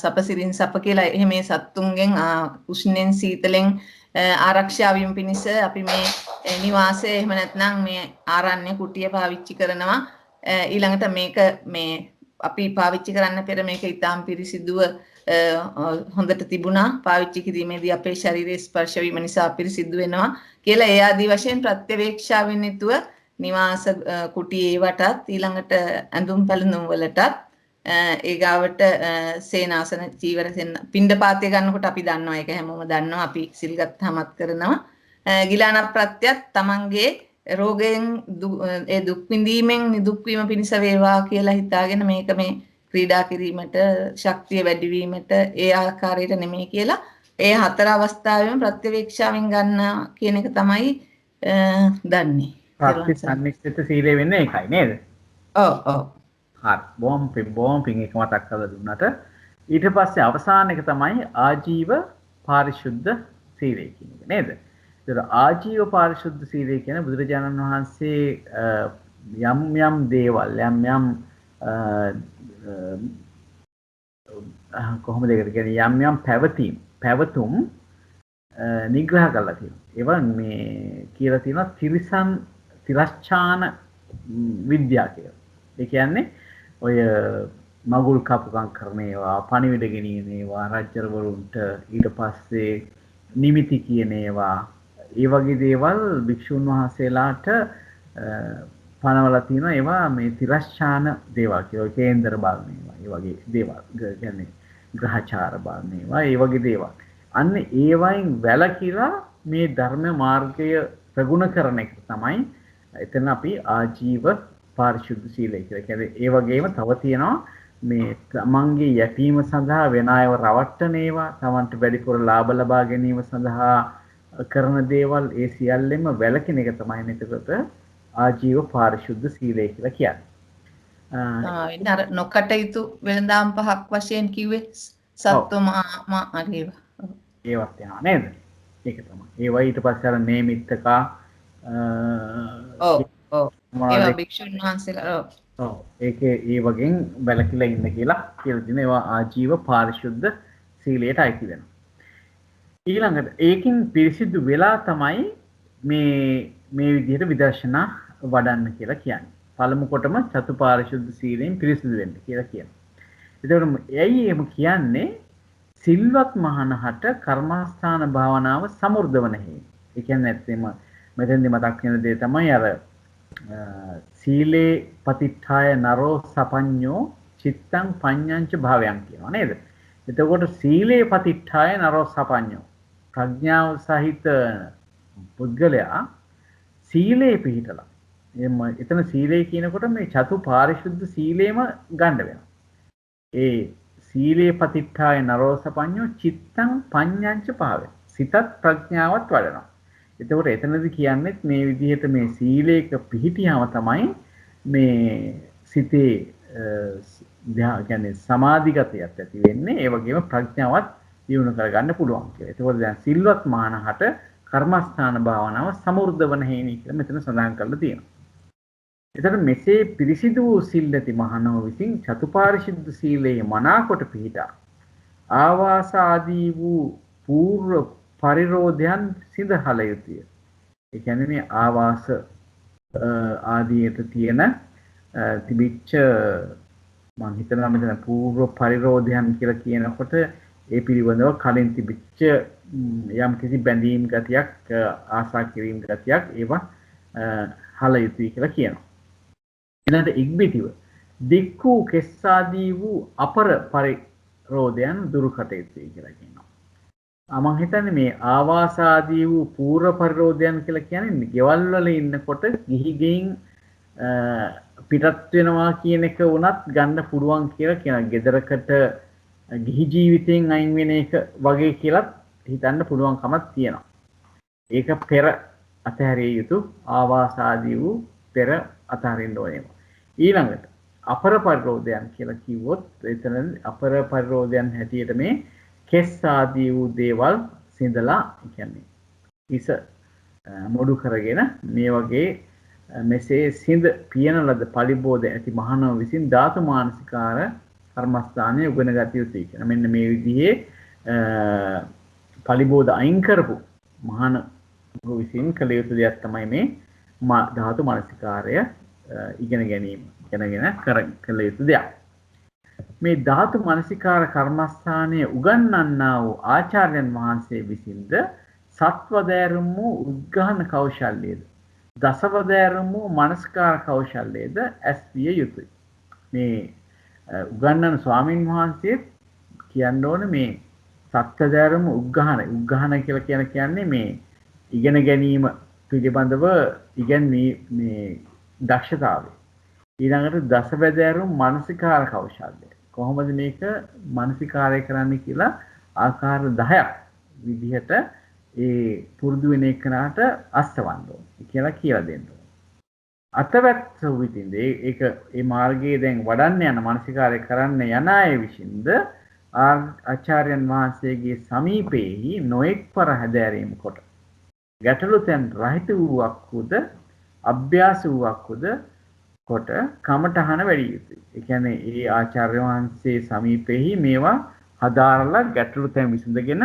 සපසිරින් සප කියලා එහෙම මේ සත්තුන්ගෙන් උෂ්ණෙන් සීතලෙන් ආරක්ෂා වීම පිණිස අපි මේ නිවාසය එහෙම නැත්නම් මේ ආරණ්‍ය කුටිය පාවිච්චි කරනවා. ඊළඟට මේක මේ අපි පාවිච්චි කරන්න පෙර මේක ඊටාම් පිරිසිදුව හොඳට තිබුණා පාවිච්චි කිරීමේදී අපේ ශරීරයේ ස්පර්ශ වීම නිසා පිරිසිදු වෙනවා කියලා ඒ ආදී වශයෙන් ප්‍රත්‍යවේක්ෂාවෙන් යුතුව නිවාස කුටි ඒවටත් ඊළඟට ඇඳුම් පැළඳුම් වලටත් ඒ ගාවට සේනාසන චීවර පිණ්ඩපාතය ගන්නකොට අපි දන්නවා ඒක හැමෝම දන්නවා අපි සිල් ගත්තාමත් කරනවා ගිලාන ප්‍රත්‍යත් තමන්ගේ රෝගයෙන් ඒ දුක් විඳීමෙන් නිදුක් වීම පිණිස වේවා කියලා හිතාගෙන මේක මේ ක්‍රීඩා කිරීමට ශක්තිය වැඩි වීමට ඒ ආකාරයට නෙමෙයි කියලා ඒ හතර අවස්ථාවෙම ප්‍රත්‍යවේක්ෂාවෙන් ගන්න කියන එක තමයි දන්නේ. ප්‍රතිසන්නිස්සිත සීලය වෙන්නේ ඒකයි නේද? ඔව් ඔව්. හරි බොම් පින් එක මතක් කරලා දුන්නට ඊට පස්සේ අවසාන එක තමයි ආජීව පාරිශුද්ධ සීලය කියන එක නේද? ඒතර ආජීව පාරිශුද්ධ සීලය කියන බුදුරජාණන් වහන්සේ යම් දේවල් යම් කොහොමද ඒකට කියන්නේ යම් පැවතුම් නිග්‍රහ කරලා තියෙනවා. ඒවා මේ කියලා තියෙනවා තිරස්චාන විද්‍යා කියලා. ඒ කියන්නේ ඔය මගුල් කපුකම් කරන ඒවා, පණිවිඩ ගෙනියන ඒවා, රජ්‍යවරුන්ට ඊට පස්සේ නිමිති කියන ඒවා, ඒ වගේ දේවල් භික්ෂුන් වහන්සේලාට පනවලා තියෙනවා. ඒවා මේ තිරස්චාන දේවල් කියලා. කේන්දර බලන ඒවා, ඒ වගේ දේවල්. කියන්නේ ග්‍රහචාර බලන ඒවා, ඒ වගේ දේවල්. අන්න ඒවයින් වැළකීලා මේ ධර්ම මාර්ගය ප්‍රගුණ කරන එක තමයි එතන අපි ආජීව පාරිශුද්ධ සීලය කියලා කියන්නේ. ඒ වගේම තව තියෙනවා මේ තමන්ගේ යැපීම සඳහා වෙන අයව රවට්ටන ඒවා, තමන්ට වැඩිපුර ලාභ ලබා ගැනීම සඳහා කරන දේවල් ඒ සියල්ලෙම වැළකෙන එක තමයි එතකොට ආජීව පාරිශුද්ධ සීලය කියලා කියන්නේ. අර නොකටයුතු වෙනදාම් පහක් වශයෙන් කිව්වේ සත්වමා අරේව. ඒවත් යනවා නේද? ඒක තමයි. ඒවා ඊට පස්සේ අර නේමිත්තකා ඒවා භික්ෂුන් වහන්සේලා ඔව් ඒකේ ඒ වගේ වැළකීලා ඉන්න කියලා දෙන ඒවා ආජීව පාරිශුද්ධ සීලයට අයිති වෙනවා. ඊළඟට ඒකින් පිරිසිදු වෙලා තමයි මේ විදිහට විදර්ශනා වඩන්න කියලා කියන්නේ. පළමු කොටම චතුපාරිශුද්ධ සීලයෙන් පිරිසිදු වෙන්න කියලා කියනවා. එතකොට එයි එහෙම කියන්නේ සිල්වත් මහණහට කර්මස්ථාන භාවනාව සමෘද්ධවන හේතු. ඒ කියන්නේ ඇත්තම මෙතෙන්දි මතක් වෙන දේ තමයි අර සීලේ පතිට්ඨාය නරෝ සපඤ්ඤෝ චිත්තං පඤ්ඤංච භාවයන් කියනවා නේද? එතකොට සීලේ පතිට්ඨාය නරෝ සපඤ්ඤෝ ප්‍රඥාව සහිත පුද්ගලයා සීලේ පිහිටලා එතන සීලය කියනකොට මේ චතු පාරිශුද්ධ සීලේම ගන්න වෙනවා. ඒ සීලේ පතිට්ඨාය නරෝ සපඤ්ඤෝ චිත්තං පඤ්ඤංච භාවය. සිතත් ප්‍රඥාවත් වඩනවා. එතකොට එතනදි කියන්නේ මේ විදිහට මේ සීලේක පිහිටියාම තමයි මේ සිතේ කියන්නේ සමාධිගතයක් ඇති වෙන්නේ. ඒ වගේම ප්‍රඥාවත් දියුණු කරගන්න පුළුවන් කියලා. එතකොට දැන් සිල්වත් මහණහට කර්මස්ථාන භාවනාව සමෘද්ධවන හේනි කියලා මෙතන සඳහන් කරලා තියෙනවා. එතකොට මෙසේ පිරිසිදු වූ සිල්ලති මහණව විසින් චතුපාරිශුද්ධ සීලයේ මනාකොට පිහිටා ආවාස ආදී වූ පූර්ව පරිරෝධයන් සිඳහල යුතුය. ඒ කියන්නේ මේ ආවාස ආදීට තියෙන තිබිච්ච මම හිතනවා මෙතන පූර්ව පරිරෝධයන් කියලා කියනකොට ඒ පිළිබඳව කලින් තිබිච්ච යම් කිසි බැඳීම් ගතියක් ආසා කිරීම ගතියක් ඒවා හල යුතුයි කියලා කියනවා. ඊළඟට ඉක්බිතිව දික්කු කෙස්සාදී වූ අපර පරිරෝධයන් දුරු කටයුතුයි කියලා කියනවා. මම හිතන්නේ මේ ආවාසාදී වූ පූර්ව පරිරෝධයන් කියලා කියන්නේ ගෙවල් වල ඉන්නකොට ගිහි ගෙයින් පිටත් වෙනවා කියන එක උනත් ගන්න පුළුවන් කියලා කියන ගෙදරකට ගිහි ජීවිතයෙන් අයින් වෙන එක වගේ කියලා හිතන්න පුළුවන් කමක් තියෙනවා. ඒක පෙර අතහැරිය යුතු ආවාසාදී වූ පෙර අතහරින්න ඕනේ. ඊළඟට අපර පරිරෝධයන් කියලා කිව්වොත් එතන අපර පරිරෝධයන් හැටියට මේ කෙස් ආදී වූ දේවල් සිඳලා කියන්නේ ඉස මොඩු කරගෙන මේ වගේ මෙසේ සිඳ පියන ලද පරිබෝධ ඇති මහණව විසින් ධාතු මානසිකාර කර්මස්ථානයේ උගන ගත යුතුයි කියන මෙන්න මේ විදිහේ පරිබෝධ අයින් කරපු මහණ විසින් කළ යුතු දෙයක් තමයි මේ ධාතු මානසිකාරය ඉගෙන ගැනීම. ඉගෙනගෙන කළ යුතු දෙයක්. මේ ධාතු මනසිකාර කර්මස්ථානයේ උගන්වන්නා වූ ආචාර්යයන් වහන්සේ විසින්ද සත්වදෑරුම් වූ උද්ඝාන කෞශල්‍යයේද දසවදෑරුම් වූ මනස්කාර කෞශල්‍යයේද ඇස්විය යුතුය. මේ උගන්වන ස්වාමින් වහන්සේ කියන්න ඕනේ මේ සත්වදෑරුම් උද්ඝාන කියලා කියන්නේ මේ ඉගෙන ගැනීම පිළිබඳව මේ දක්ෂතාවය. ඊළඟට දසවදෑරුම් මානසිකාර කෞශල්‍ය. කොහොමද මේක මානසිකාරය කරන්න කියලා ආකාර 10ක් විදිහට ඒ පුරුදු වෙන එකනට අස්තවන්න ඕනේ කියලා දෙන්න ඕනේ. අතවැත්ත විදිහින්ද ඒක මේ මාර්ගයේ දැන් වඩන්න යන මානසිකාරය කරන්න යන අය විසින්ද ආචාර්යයන් වහන්සේගේ සමීපෙහි නොඑක් පර හැදෑරීම කොට ගැටලු තැන් රහිත වූවක් උද අභ්‍යාස වූවක් උද කොට කමඨහන වැඩි යුතුයි. ඒ කියන්නේ ඒ ආචාර්ය වහන්සේ සමීපෙහි මේවා හදාරලා ගැටලු තැන් විසඳගෙන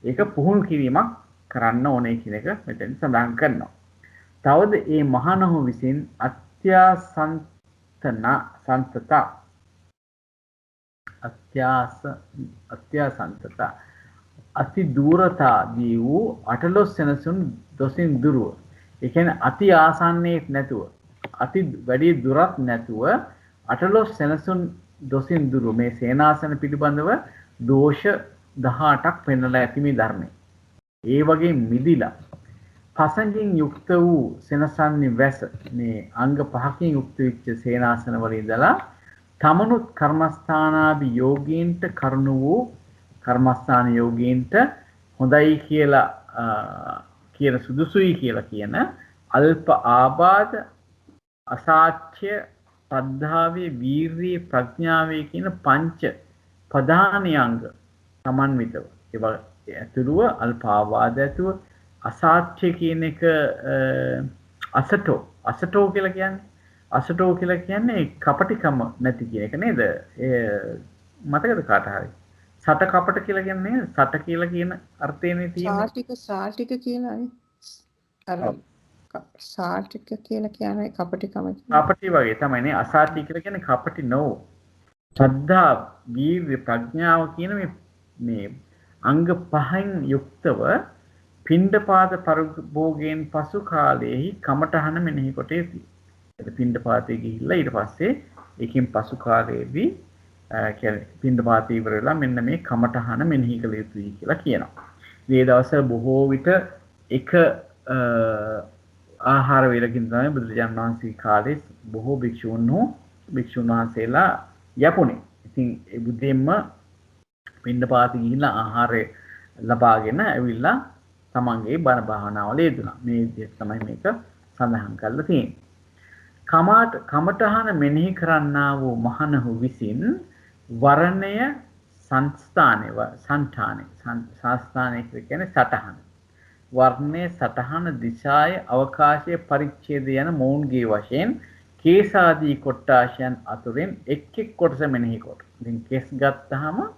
ඒක පුහුණු කිරීමක් කරන්න ඕනේ කියන එක මෙතෙන් සඳහන් කරනවා. තවද මේ මහානහු විසින් අත්‍යාසන්තත අති දූරතාදී වූ අටලොස් සෙනසුන් දොසින් දුරුව. ඒ කියන්නේ අති ආසන්නයේ නැතුව අති වැඩි දුරක් නැතුව අටලොස් සෙනසුන් දොසින් දුරුව මේ සේනාසන පිළිබඳව දෝෂ 18ක් පෙන්වලා ඇති මේ ධර්මයේ. ඒ වගේ මිදිලා පසංගින් යුක්ත වූ සෙනසන්නේ වැස මේ අංග 5කින් යුක්ත වෙච්ච සේනාසන වල ඉඳලා තමනුත් කර්මස්ථානාභි යෝගීන්ට කරුණ වූ කර්මස්ථාන යෝගීන්ට හොඳයි කියලා කියන සුදුසුයි කියලා කියන අල්ප ආබාධ අසාක්ෂ්‍ය ශ්‍රද්ධාවේ වීර්යයේ ප්‍රඥාවේ කියන පංච ප්‍රධානියංග සමන්විතව ඒවා ඇතුළුව අල්ප ආබාධ ඇතුව අසාක්ෂ්‍ය කියන එක අසටෝ කියලා කියන්නේ කපටිකම නැති කියන එක නේද? මතකද කාට හරි? සට කපට කියලා කියන්නේ සට කියලා කියන අර්ථයනේ තියෙන්නේ. සාල්ටික කියලානේ. අර සාල්ටික කියලා කියන්නේ කපටිකම. කපටි වගේ තමයිනේ. අසාටි කියලා කියන්නේ කපටි නොව. ශ්‍රද්ධා, වීර්ය, ප්‍රඥාව කියන මේ අංග 5න් යුක්තව පිණ්ඩපාත පරිභෝගයෙන් පසු කාලයේහි කමඨහන මෙනෙහි කොට යුතුය. පිණ්ඩපාතේ ගිහිල්ලා ඊට පස්සේ ඒකෙන් පසු කාලයේදී කියන්නේ පිණ්ඩපාතේ ඉවර වෙලා මෙන්න මේ කමඨහන මෙනෙහි කළ යුතුයි කියලා කියනවා. මේ දවස්වල බොහෝ විට එක ආහාර වේලකින් තමයි බුදුරජාණන් වහන්සේ කාලේ බොහෝ භික්ෂුන් වහන්සේලා යපුනේ. ඉතින් ඒ බුද්ධෙන්ම පිණ්ඩපාතේ ගිහිල්ලා ආහාරය ලබාගෙන ඇවිල්ලා තමන්ගේ බණ භාවනාවල යෙදුණා. මේ විදිහට තමයි මේක සඳහන් කරලා තියෙන්නේ. කමඨහන මෙනෙහි කරන්නා වූ මහණහු විසින් වර්ණය සංස්ථානේ කියන්නේ සටහන. වර්ණයේ සටහන දිශාය අවකාශයේ පරිච්ඡේද යන මෝන්ගේ වශයෙන් කේසාදී කොට්ටාශයන් අතුරෙන් එක් එක් කොටස මෙනෙහි කොට. ඉතින් කෙස් ගත්තාම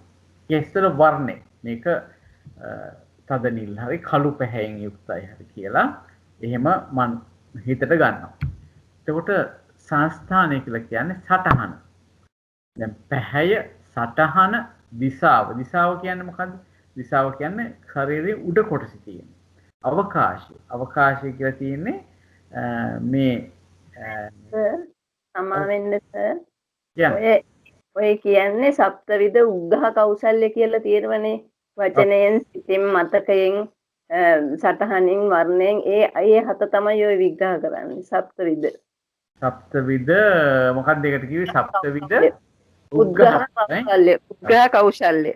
කෙස් වල වර්ණය මේක තද නිල් හරි කළු පැහැයෙන් යුක්තයි හරි කියලා එහෙම මන් හිතට ගන්නවා. එතකොට සංස්ථානය කියලා කියන්නේ සටහන. දැන් පැහැය සටහන දිශාව. දිශාව කියන්නේ මොකද්ද? දිශාව කියන්නේ ශරීරයේ උඩ කොටසේ තියෙන අවකාශය. අවකාශය කියලා තියෙන්නේ මේ සමාවෙන්න සර්. ඔය කියන්නේ සප්තවිධ උග්ඝහ කෞශල්‍ය කියලා තියෙනවනේ. වචනයෙන්, සිතින්, මතකයෙන්, සටහනින්, වර්ණයෙන් ඒ හත තමයි ඔය විග්‍රහ කරන්නේ. සප්තවිධ මොකක්ද ඒකට කිව්වේ? සප්තවිධ උග්ඝහ කෞශල්‍ය.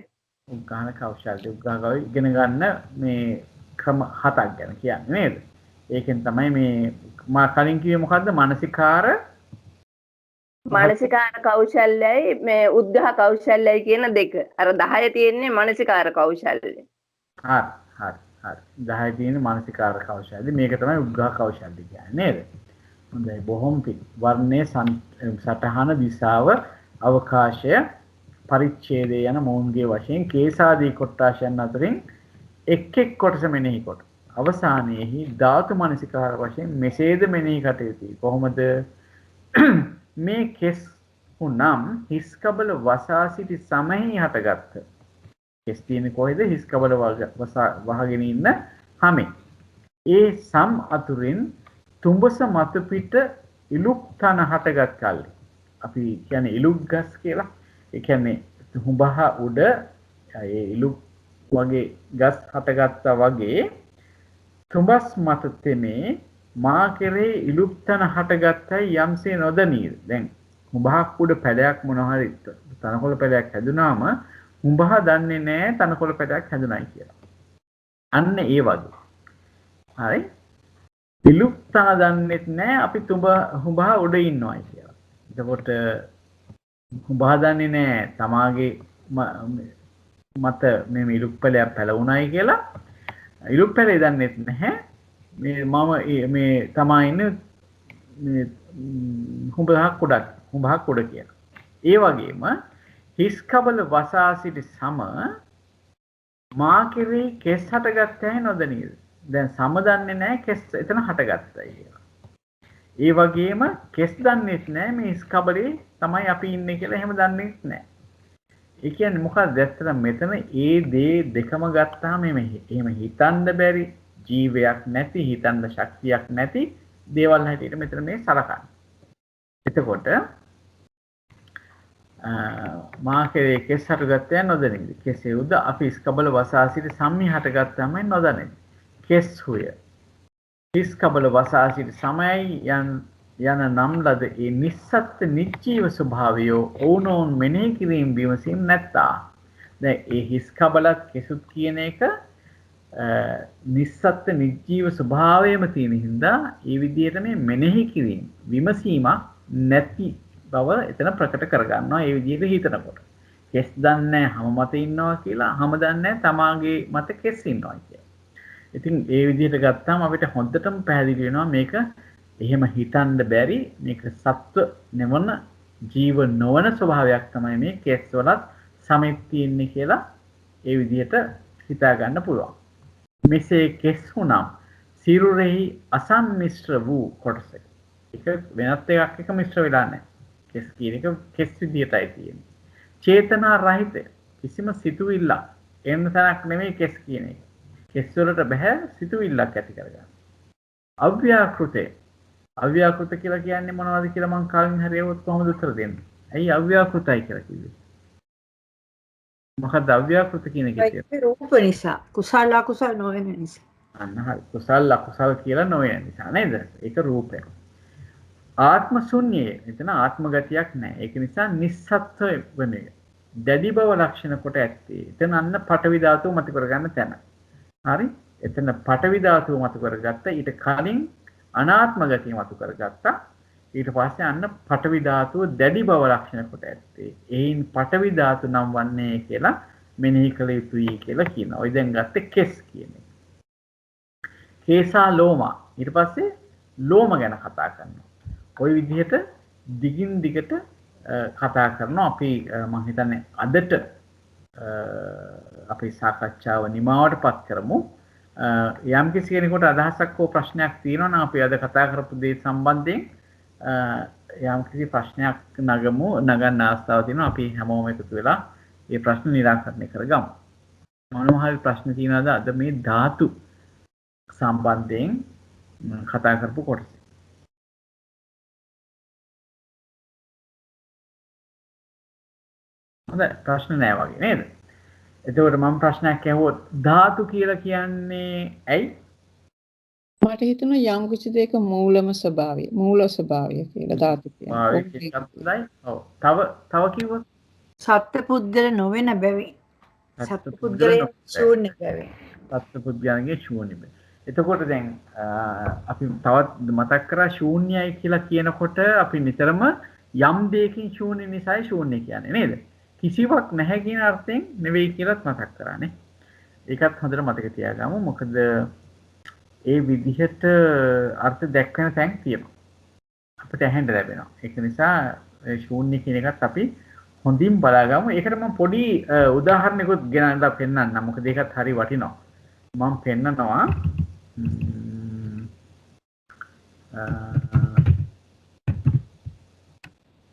උග්ඝහ ඉගෙන ගන්න මේ ක්‍රම 7ක් ගැන කියන්නේ නේද? ඒකෙන් තමයි මේ මා කලින් කිව්වේ මොකද්ද? මානසිකාර කෞශල්‍යයි මේ උද්ඝහ කෞශල්‍යයි කියන දෙක. අර 10 තියෙන්නේ මානසිකාර කෞශල්‍ය. හරි. 10 තියෙන්නේ මානසිකාර කෞශල්‍ය. මේක තමයි උද්ඝහ කෞශල්‍ය කියන්නේ නේද? හොඳයි බොහොම පිට. වර්ණයේ සටහන දිශාව අවකාශය පරිච්ඡේදය යන මෝන්ගේ වශයෙන් කේසාදී කොට්ටාශයන් අතරින් එක් එක් කොටස මෙනෙහි කොට අවසානයේහි ධාතු මනසිකාර වශයෙන් මෙසේද මෙනෙහි කටයුතුයි. කොහොමද? මේ කෙස් හුනම් හිස් කබල වසා සිටි සමෙහි හටගත්ත. කෙස් තියෙන්නේ කොහෙද? හිස් කබල වහගෙන ඉන්න හැමේ. ඒ සම් අතුරින් තුඹස මත පිට ඉලුක් තන හටගත් කල්ලි. අපි කියන්නේ ඉලුක් ගස් කියලා. ඒ කියන්නේ හුඹහ උඩ ඒ ඉලුක් වගේ ගස් හටගත්තා වගේ තුඹස් මත තෙමේ මා කෙරේ ඉලුක් තන හටගත්තයි යම්සේ නොදනීද. දැන් හුඹහක් උඩ පැලයක් මොනවා හරි තනකොළ පැලයක් හැදුනාම හුඹහ දන්නේ නැහැ තනකොළ පැලයක් හැදුනායි කියලා. අන්න ඒ වගේ. හරි. ඉලුක් තන දන්නේත් නැහැ අපි හුඹහ උඩ ඉන්නවායි කියලා. එතකොට හුඹහ දන්නේ නැහැ තමාගේ මත මේ ඉලුක් පැලයක් පැලුණායි කියලා. ඉලුක් පැලේ දන්නේත් නැහැ මේ මම මේ තමා ඉන්නේ මේ හුඹහක් උඩ කියලා. ඒ වගේම හිස් කබල වසා සිටි සම මා කෙරෙහි කෙස් හටගත්තේ නොදනීද. දැන් සම දන්නේ නැහැ කෙස් එතන හටගත්තයි කියලා. ඒ වගේම කෙස් දන්නේත් නැහැ මේ හිස් කබලේ තමයි අපි ඉන්නේ කියලා එහෙම දන්නේත් නැහැ. ඒ කියන්නේ මොකක්ද? ඇත්තටම මෙතන ඒ දේ දෙකම ගත්තාම එහෙම හිතන්න බැරි ජීවයක් නැති හිතන්න ශක්තියක් නැති දේවල් හැටියට මෙතන මේ සලකන්නේ. එතකොට මා කෙරේ කෙස් හටගත්තේ නොදැනෙන්නේ. කෙසේවුද අපි ස්කබල වසා සිටි සම්මි හටගත්තමයි නොදැනෙන්නේ. කෙස් හුය. ස්කබල වසා සිටි සමයයි යන නම් ලද ඒ නිස්සත්ත්‍ය නිජීව ස්වභාවය ඕනෝන් මෙනෙහි කිරීම විමසීම නැත්තා. දැන් ඒ හිස්කබලත් කෙසුත් කියන එක නිස්සත්ත්‍ය නිජීව ස්වභාවයම තියෙන හින්දා ඒ විදිහට මේ මෙනෙහි කිරීම විමසීමක් නැති බව එතන ප්‍රකට කරගන්නවා ඒ විදිහට හිතනකොට. කෙස් දන්නේ හැම මත ඉන්නවා කියලා හැම දන්නේ තමාගේ මත කෙස් ඉන්නවා කියලා. ඉතින් ඒ විදිහට ගත්තාම අපිට හොඳටම පැහැදිලි වෙනවා මේක එහෙම හිතන්න බැරි මේක සත්ව නෙවන ජීව නොවන ස්වභාවයක් තමයි මේ කෙස් වලත් සමෙත් තියෙන්නේ කියලා ඒ විදිහට හිතා ගන්න පුළුවන්. මෙසේ කෙස් වුණම් සිරුරෙහි අසම්මිශ්‍ර වූ කොටස. එක වෙනත් එකක් එක මිශ්‍ර වෙලා නැහැ. කෙස් කියන එක කෙස් විදිහටයි තියෙන්නේ. චේතනා රහිත කිසිම සිතුවිල්ලක් එන්න තැනක් නෙමෙයි කෙස් කියන එක. කෙස් වලට බෑ සිතුවිල්ලක් ඇති කරගන්න. අව්‍යාකෘතේ අව්‍යාකෘත කියලා කියන්නේ මොනවද කියලා මම කලින් හරියවොත් කොහොමද උත්තර දෙන්නේ? ඇයි අව්‍යාකෘතයි කියලා කිව්වේ? මොකක්ද අව්‍යාකෘත කියන එක කියන්නේ? ඒක රූප නිසා, කුසල අකුසල නොවන නිසා. අන්න හරි. කුසල අකුසල කියලා නොවන නිසා නේද? ඒක රූපයක්. ආත්ම ශුන්‍යය. එතන ආත්ම ගතියක් නැහැ. ඒක නිසා නිස්සත්ත්ව වෙන එක. දැඩි බව ලක්ෂණ කොට ඇත්තේ. එතන අන්න පඨවි ධාතුව මත කරගන්න තැන. හරි? එතන පඨවි ධාතුව මත කරගත්ත ඊට කලින් අනාත්ම ගතිය මතු කරගත්තා. ඊට පස්සේ අන්න පඨවි ධාතුව දැඩි බව ලක්ෂණ කොට ඇත්තේ. එයින් පඨවි ධාතු නම් වන්නේ කියලා මෙනෙහි කළ යුතුයි කියලා කියනවා. ඔය දැන් ගත්තේ කෙස් කියන එක. කේසා ලෝමා. ඊට පස්සේ ලෝම ගැන කතා කරනවා. ওই විදිහට දිගින් දිගට කතා කරනවා. අපි මම හිතන්නේ අදට අපේ සාකච්ඡාව නිමාවටපත් කරමු. යම් කිසි කෙනෙකුට අදහසක් හෝ ප්‍රශ්නයක් තියෙනවා නම් අපි අද කතා කරපු දේ සම්බන්ධයෙන් යම් කිසි ප්‍රශ්නයක් නගන්න ආස්තාව තියෙනවා. අපි හැමෝම එකතු වෙලා මේ ප්‍රශ්න निराකරණය කරගමු. මොනවා හරි ප්‍රශ්න තියෙනවද අද මේ ධාතු සම්බන්ධයෙන් කතා කරපු කොටස? හොඳයි ප්‍රශ්න නැහැ වගේ නේද? එතකොට මම ප්‍රශ්නයක් අහුවොත් ධාතු කියලා කියන්නේ ඇයි? මට හිතුණා යම් කිසි දෙයක මූල ස්වභාවය කියලා ධාතු කියන්නේ. ඔව්. තව කිව්වොත් සත්පුද්ගල නොවන බැවින්. සත්පුද්ගලයන් ශූන්‍ය බැවින්. සත්පුද්ගලයන්ගේ ශූන්‍ය බැවින්. එතකොට දැන් අපි තවත් මතක් කරා ශූන්‍යයි කියලා කියනකොට අපි නිතරම යම් දෙයකින් ශූන්‍ය නිසායි ශූන්‍ය කියන්නේ නේද? කිසිවක් නැහැ කියන අර්ථයෙන් නෙවෙයි කියලාත් මතක් කරානේ. ඒකත් හොඳට මතක තියාගමු. මොකද ඒ විදිහට අර්ථ දැක්වෙන තැන් තියෙනවා. අපිට ඇහෙන්න ලැබෙනවා. ඒක නිසා ශූන්‍ය කියන එකත් අපි හොඳින් බලාගමු. ඒකට මම පොඩි උදාහරණයකුත් ගෙනල්ලා පෙන්නන්නම්. මොකද ඒකත් හරි වටිනවා. මම පෙන්නනවා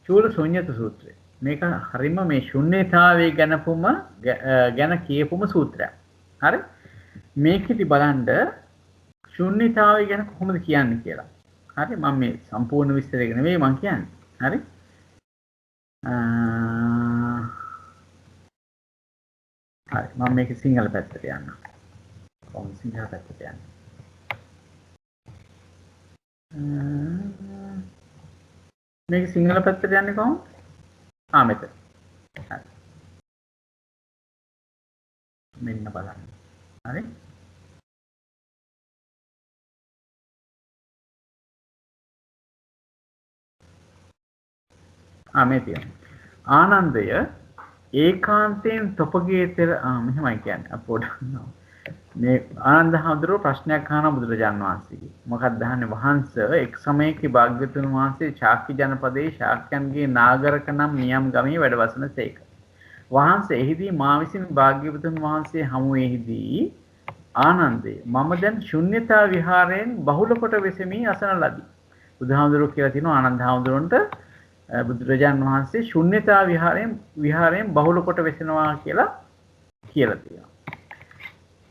චූල ශුන්්‍යත සූත්‍රය. මේක හරිම මේ ශුන්‍යතාවයේ ගැන කියපුම සූත්‍රයක්. හරි? මේකෙදි බලන්න ශුන්‍යතාවය ගැන කොහොමද කියන්නේ කියලා. හරි? මම මේ සම්පූර්ණ විස්තරය නෙවෙයි මම කියන්නේ. හරි? හරි මම මේක සිංහල පැත්තට යන්න. කොහොමද සිංහල පැත්තට යන්නේ? මේක සිංහල පැත්තට යන්නේ කොහොමද? මෙතන. හරි. මෙන්න බලන්න. හරි? මේ තියෙනවා. ආනන්දය ඒකාන්තයෙන් තොපගේ තෙර මෙහෙමයි කියන්නේ. අපෝඩ මේ ආනන්ද හඳුරෝ ප්‍රශ්නයක් අහන බුදුරජාන් වහන්සේගේ. මොකක්ද අහන්නේ? වහන්සේ එක් සමයක භාග්‍යවතුන් වහන්සේ ශාක්‍ය ජනපදයේ ශාක්‍යයන්ගේ නාගරක නම් නියම් ගමේ වැඩවසන සේක. වහන්සේ එහිදී මා විසින් භාග්‍යවතුන් වහන්සේ හමුවේදී ආනන්දේ මම දැන් ශුන්‍යතා විහාරයෙන් බහුල කොට වෙසෙමි අසන ලදී. බුදුහාමුදුරුවෝ කියලා තිනවා ආනන්ද හාමුදුරන්ට බුදුරජාන් වහන්සේ ශුන්‍යතා විහාරයෙන් බහුල කොට වෙසෙනවා කියලා තියෙනවා.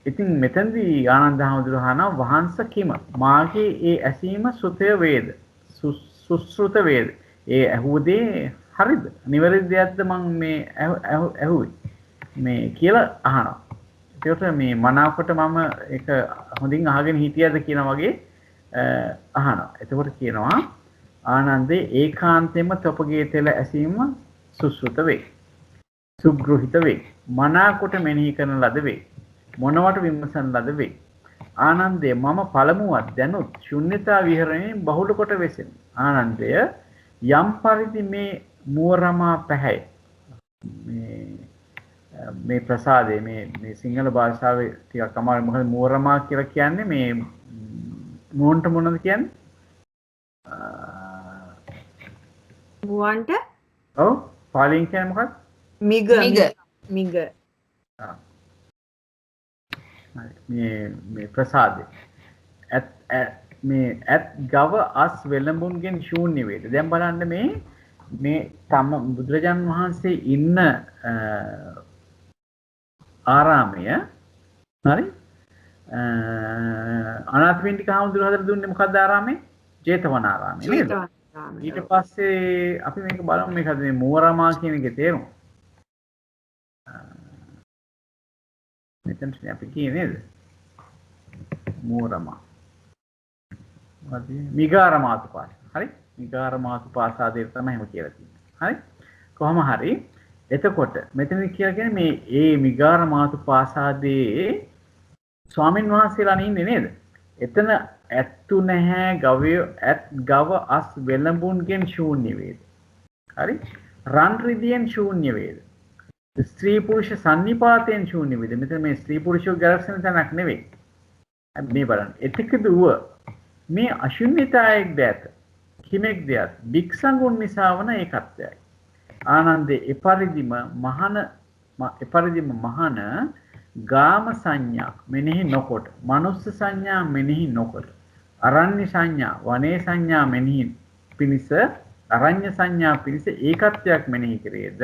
ඉතින් මෙතනදී ආනන්ද හාමුදුරුවෝ අහනවා වහන්ස කිම මාගේ ඒ ඇසීම සුතය වේද සුශ්‍රුත වේද ඒ ඇහුවදේ හරිද නිවැරදි දෙයක්ද මම මේ ඇහුවේ මේ කියලා අහනවා. ඒකට මේ මනාවකට මම ඒක හොඳින් අහගෙන හිටියද කියන වගේ අහනවා. එතකොට කියනවා ආනන්දේ ඒකාන්තයෙන්ම තොපගේ තෙල ඇසීම සුශ්‍රුත වේ. සුග්‍රහිත වේ. මනාවකට මෙනෙහි කරන ලද වේ. මොනවට විමසන ලද වේ. ආනන්දය මම පළමුවත් දැනුත් ශුන්‍යතා විහරණයෙන් බහුල කොට වෙසෙමි. ආනන්දය යම් පරිදි මේ මුවරමා පැහැය මේ ප්‍රසාදේ මේ සිංහල භාෂාවේ ටිකක් අමාරු මොකද මුවරමා කියලා කියන්නේ මේ මුවන්ට මොනවද කියන්නේ? මුවන්ට ඔව් පාලියෙන් කියන්නේ මොකක්ද? මිග මේ ප්‍රසාදේ මේ ඇත් ගව අස් වෙලඹුන්ගෙන් ශූන්‍ය වේද. දැන් බලන්න මේ තම බුදුරජාන් වහන්සේ ඉන්න ආරාමය හරි අනාථපිණ්ඩික හාමුදුරුවෝ හදලා දුන්නේ මොකක්ද ආරාමේ? ජේතවනාරාමේ නේද? ඊට පස්සේ අපි මේක බලමු මේකද මේ මුවරමා කියන එකේ තේරුම. මෙතන අපි කියන්නේ නේද? මුවරමා. මොකද මිගාරමාතුපාස. හරි? මිගාරමාතුපාසාදේ තමයි එහෙම කියලා තියෙන්නේ. හරි? කොහොම හරි එතකොට මෙතන කියලා කියන්නේ මේ මිගාරමාතුපාසාදේ ස්වාමින් වහන්සේලා ඉන්නේ නේද? එතන ඇත්තු නැහැ ගව අස් වෙලඹුන්ගෙන් ශූන්‍ය වේද. හරි? රන් රිදියෙන් ශූන්‍ය වේද. ස්ත්‍රී පුරුෂ සන්නිපාතයෙන් ශූන්‍ය වේද. මෙතන මේ ස්ත්‍රී පුරුෂෝ ගැලක්ෂණ තැනක් නෙවෙයි. මේ බලන්න. එතික දුව මේ අශුන්‍යතාවයක් දැත. කිමෙක් දෙයක් භික්ෂුන් නිසා වන ඒකත්වයයි. ආනන්දේ එපරිදිම මහන ගාම සංඥා මෙනෙහි නොකොට මනුස්ස සංඥා මෙනෙහි නොකොට අරඤ්‍ය සංඥා වනේ සංඥා මෙනෙහි පිණිස අරඤ්‍ය සංඥා පිණිස ඒකත්වයක් මෙනෙහි කරේද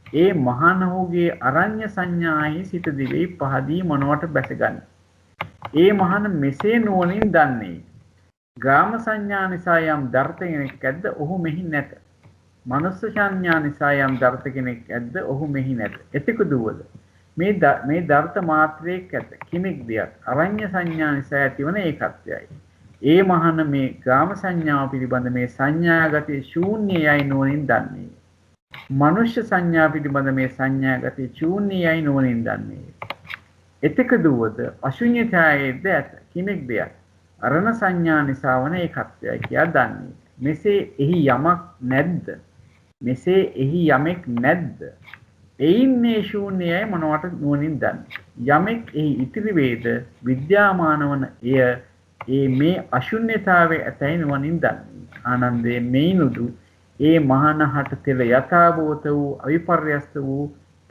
ඒ මහණහුගේ අරඤ්‍ය සංඥාහි සිත දිවේ පහදී මොනවට බැසගනි. ඒ මහණ මෙසේ නුවණින් දන්නේ ගාම සංඥා නිසා යම් දර්ථ කෙනෙක් ඇද්ද ඔහු මෙහි නැත. මනුස්ස සංඥා නිසා යම් දර්ථ කෙනෙක් ඇද්ද ඔහු මෙහි නැත. එතෙක දුවද මේ දර්ථ මාත්‍රයක් ඇත. කිමෙක් දෙයක් අරඤ්‍ය සංඥා නිසා ඇතිවන ඒකත්වයයි. ඒ මහණ මේ ගාම සංඥාව පිළිබඳ මේ සංඥාගතේ ශූන්‍යයයි නුවණින් දන්නේ. මනුෂ්‍ය සංඥා පිළිබඳ මේ සංඥාගතේ ශූන්‍යයයි නුවණින් දන්නේ. එතෙක දුවද අශුන්‍යතාවයේද ඇත. කිමෙක් දෙයක් අරණ සංඥා නිසා වන ඒකත්වයයි කියා දන්නේ. මෙසේ එහි යමක් නැද්ද? මෙසේ එහි යමෙක් නැද්ද? එයින් මේ ශූන්‍යයයි මොනවට නුවණින් දන්නේ. යමෙක් එහි ඉතිරි වේද විද්‍යාමාන වන ඒ මේ අශුන්‍යතාවයේ ඇතැයි නුවණින් දන්නේ. ආනන්දේ මේනුදු ඒ මහානහට තෙල යථාභූත වූ අවිපර්යස්ත වූ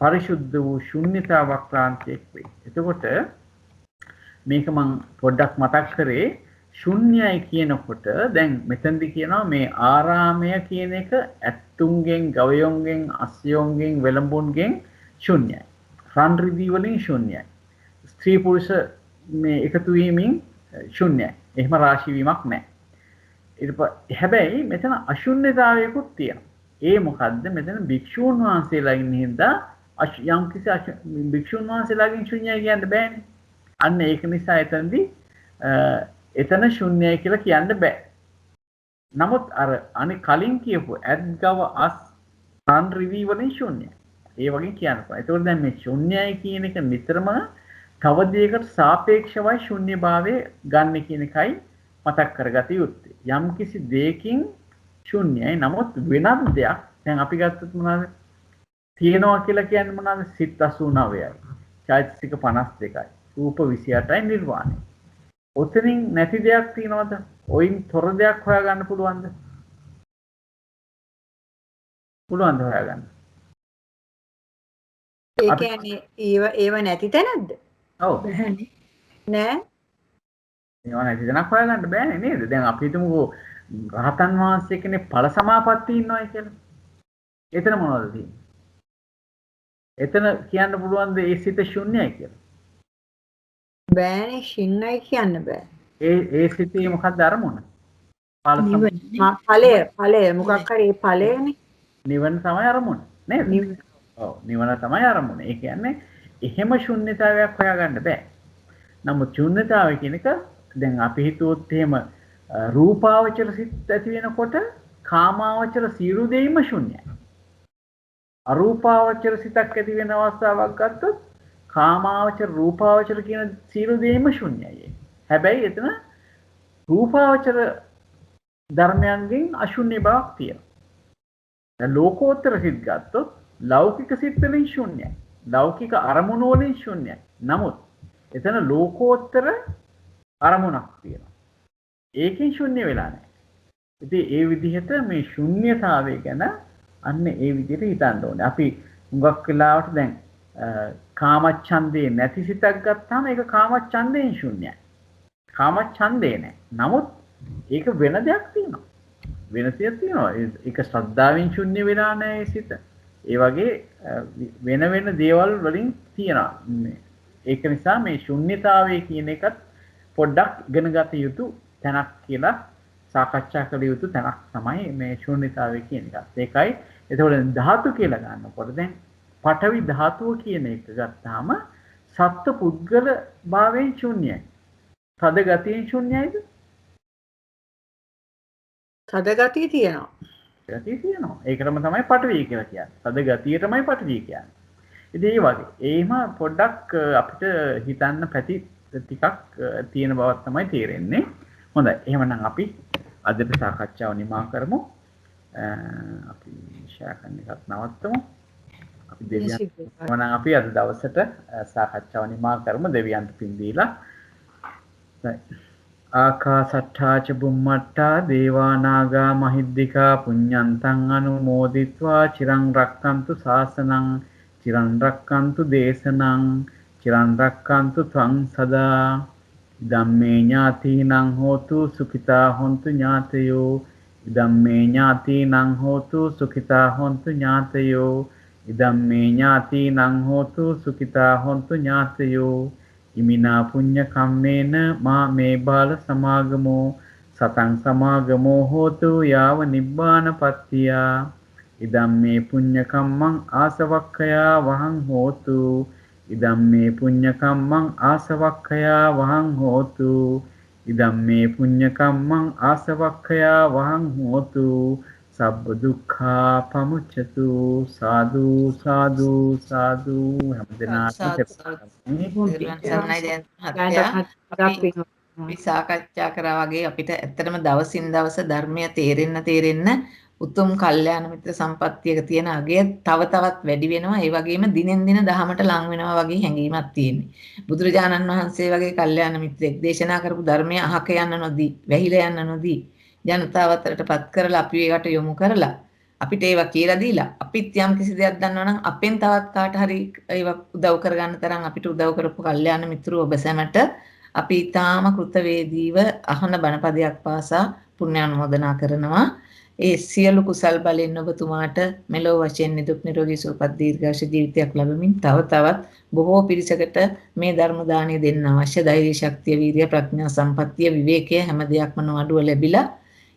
පරිශුද්ධ වූ ශුන්‍යතාවක් ක්‍රාන්තියක් වේ. එතකොට මේක මම පොඩ්ඩක් මතක් කරේ ශුන්‍යයි කියනකොට දැන් මෙතනදි කියනවා මේ ආරාමය කියන එක ඇත්තුන්ගෙන් ගවයොන්ගෙන් අස්යොන්ගෙන් වෙළඹුන්ගෙන් ශුන්‍යයි. රන් රිදී වලින් ශුන්‍යයි. ස්ත්‍රී පුරුෂ මේ එකතු වීමෙන් ශුන්‍යයි. එහෙම රාශී වීමක් නැහැ. හැබැයි මෙතන අශුන්‍යතාවයකුත් තියෙනවා. ඒ මොකද්ද? මෙතන භික්ෂූන් වහන්සේලා ඉන්න හින්දා යම් කිසි භික්ෂූන් වහන්සේලාගෙන් ශුන්‍යයි කියන්න බෑනේ. අන්න ඒක නිසා එතනදී එතන ශුන්‍යයි කියලා කියන්න බෑ. නමුත් අර අනේ කලින් කියපු ඇද්ගව අස් රන් රිදී වලින් ශුන්‍යයි. ඒ වගේ කියන්න පුළුවන්. ඒතකොට දැන් මේ ශුන්‍යයි කියන එක නිතරම තව දෙයකට සාපේක්ෂවයි ශුන්‍යභාවය ගන්න කියන එකයි මතක් කරගත යුත්තේ. යම් කිසි දෙයකින් ශුන්‍යයි. නමුත් වෙනත් දෙයක් දැන් අපි ගත්තොත් මොනවාද? තියෙනවා කියලා කියන්නේ මොනවාද? සිත් 89යි. චෛතසික 52යි. රූප 28යි නිර්වාණය. ඔතනින් නැති දෙයක් තියෙනවද? ඔයින් තොර දෙයක් හොයාගන්න පුළුවන්ද? පුළුවන්ද හොයාගන්න? ඒ කියන්නේ ඒව නැති තැනක්ද? ඔව්. නෑ. ඒවා නැති තැනක් හොයාගන්න බෑනේ නේද? දැන් අපි හිතමුකෝ රහතන් වහන්සේ කෙනෙක් ඵල සමාපatti ඉන්නවයි කියලා. එතන මොනවද තියෙන්නේ? එතන කියන්න පුළුවන්ද ඒ සිත ශුන්‍යයි කියලා? බෑනේ ශුන්‍යයි කියන්න බෑ. ඒ සිතේ මොකක්ද අරමුණ? ඵලය මොකක් හරි ඒ ඵලයනේ. නිවන තමයි අරමුණ නේද? ඔව් නිවන තමයි අරමුණ. ඒ කියන්නේ එහෙම ශුන්‍යතාවයක් හොයාගන්න බෑ. නමුත් ශුන්‍යතාවය කියන එක දැන් අපි හිතුවොත් එහෙම රූපාවචර සිත් ඇති වෙනකොට කාමාවචර සියලු දෙයින්ම ශුන්‍යයි. අරූපාවචර සිතක් ඇති වෙන අවස්ථාවක් ගත්තොත් කාමාවචර රූපාවචර කියන සියලු දෙයින්ම ශුන්‍යයි. හැබැයි එතන රූපාවචර ධර්මයන්ගෙන් අශුන්‍ය බවක් තියෙනවා. දැන් ලෝකෝත්තර සිත් ගත්තොත් ලෞකික සිත් වලින් ශුන්‍යයි. ලෞකික අරමුණු වලින් ශුන්‍යයි. නමුත් එතන ලෝකෝත්තර අරමුණක් තියෙනවා. ඒකෙන් ශුන්‍ය වෙලා නැහැ. ඉතින් ඒ විදිහට මේ ශුන්‍යතාවය ගැන අන්න ඒ විදිහට හිතන්න ඕනේ. අපි හුඟක් වෙලාවට දැන් කාමච්ඡන්දේ නැති සිතක් ගත්තාම ඒක කාමච්ඡන්දයෙන් ශුන්‍යයි. කාමච්ඡන්දේ නැහැ. නමුත් ඒක වෙන දෙයක් තියෙනවා. වෙන දෙයක් තියෙනවා. ඒක ශ්‍රද්ධාවෙන් ශුන්‍ය වෙලා නැහැ ඒ සිත. ඒ වගේ වෙන දේවල් වලින් තියෙනවා. ඒක නිසා මේ ශුන්‍යතාවය කියන එකත් පොඩ්ඩක් ඉගෙන ගත යුතු තැනක් කියලා සාකච්ඡා කළ යුතු තැනක් තමයි මේ ශුන්‍යතාවය කියන එක. ඒකයි එතකොට ධාතු කියලා ගන්නකොට දැන් පඨවි ධාතුව කියන එක ගත්තාම සත්ත්ව පුද්ගල භාවයෙන් ශුන්‍යයි. තද ගතියෙන් ශුන්‍යයිද? තද ගතිය තියෙනවා. ගතිය තියෙනවා. ඒකටම තමයි පඨවි කියලා කියන්නේ. තද ගතිය තමයි පඨවි කියන්නේ. ඉතින් ඒ වගේ ඒම පොඩ්ඩක් අපිට හිතන්න පැති ටිකක් තියෙන බවක් තමයි තේරෙන්නේ. හොඳයි. එහෙමනම් අපි අදට සාකච්ඡාව නිමා කරමු. අපි ෂෙයා කරන එකත් නවත්තමු. අපි දෙවියන් අපි අද දවසට සාකච්ඡාව නිමා කරමු. දෙවියන්ට පින් දීලා. ආකාසට්ඨා ච බුම්මට්ඨා දේවා නාග මහිද්దికා පුඤ්ඤන්තං අනුමෝදිත්වා චිරං රක්칸තු ශාසනං චිරං රක්칸තු දේශනං චිරං රක්칸තු ත්වං සදා ධම්මේ ඥාතිනං හෝතු සුඛිතා හොන්තු ඥාතයෝ ධම්මේ ඥාතිනං හෝතු සුඛිතා හොන්තු ඥාතයෝ ධම්මේ ඥාතිනං හෝතු සුඛිතා හොන්තු ඥාතයෝ ඉමිනා පුඤ්ඤ කම්මේන මා මේ බාල සමාගමෝ සතං සමාගමෝ හෝතු යාව නිබ්බානපත්තියා ඉදම්මේ පුඤ්ඤ කම්මං ආසවක්ඛයා වහං හෝතු ඉදම්මේ පුඤ්ඤ කම්මං ආසවක්ඛයා වහං හෝතු ඉදම්මේ පුඤ්ඤ කම්මං ආසවක්ඛයා වහං හෝතු සබ්බ දුක්ඛා පමුච්ඡතු සාදු සාදු සාදු අපි සාකච්ඡා කරා වගේ අපිට ඇත්තටම දවසින් දවස ධර්මය තේරෙන්න උතුම් කල්යාණ මිත්‍ර සම්පත්තියක තියෙන අගය තව තවත් වැඩි වෙනවා. ඒ වගේම දිනෙන් දින දහමට ලං වෙනවා වගේ හැඟීමක් තියෙන්නේ. බුදුරජාණන් වහන්සේ වගේ කල්යාණ මිත්‍රෙක් දේශනා කරපු ධර්මය අහක යන්න නොදී, වැහිලා යන්න නොදී, ජනතාව අතරටපත් කරලා අපි ඒකට යොමු කරලා අපිට ඒවා කියලා දීලා අපිත් යම් කිසි දෙයක් දන්නවා නම් අපෙන් තවත් කාට හරි ඒවා උදව් කරගන්න තරම් අපිට උදව් කරපු කල්යාණ මිත්‍රෝ ඔබ සැමට අපි ඊටාම කෘතවේදීව අහන බණපදයක් පාසා පුණ්‍යානුමෝදනා කරනවා. ඒ සියලු කුසල් බලෙන් ඔබතුමාට මෙලොව වශයෙන් නිදුක් නිරෝගී සුවපත් දීර්ඝායුෂ ජීවිතයක් ලැබමින් තව තවත් බොහෝ පිරිසකට මේ ධර්ම දාණය දෙන්න අවශ්‍ය ධෛර්ය ශක්තිය වීර්ය ප්‍රඥා සම්පත්තිය විවේකය හැම දෙයක්ම නොඅඩුව ලැබිලා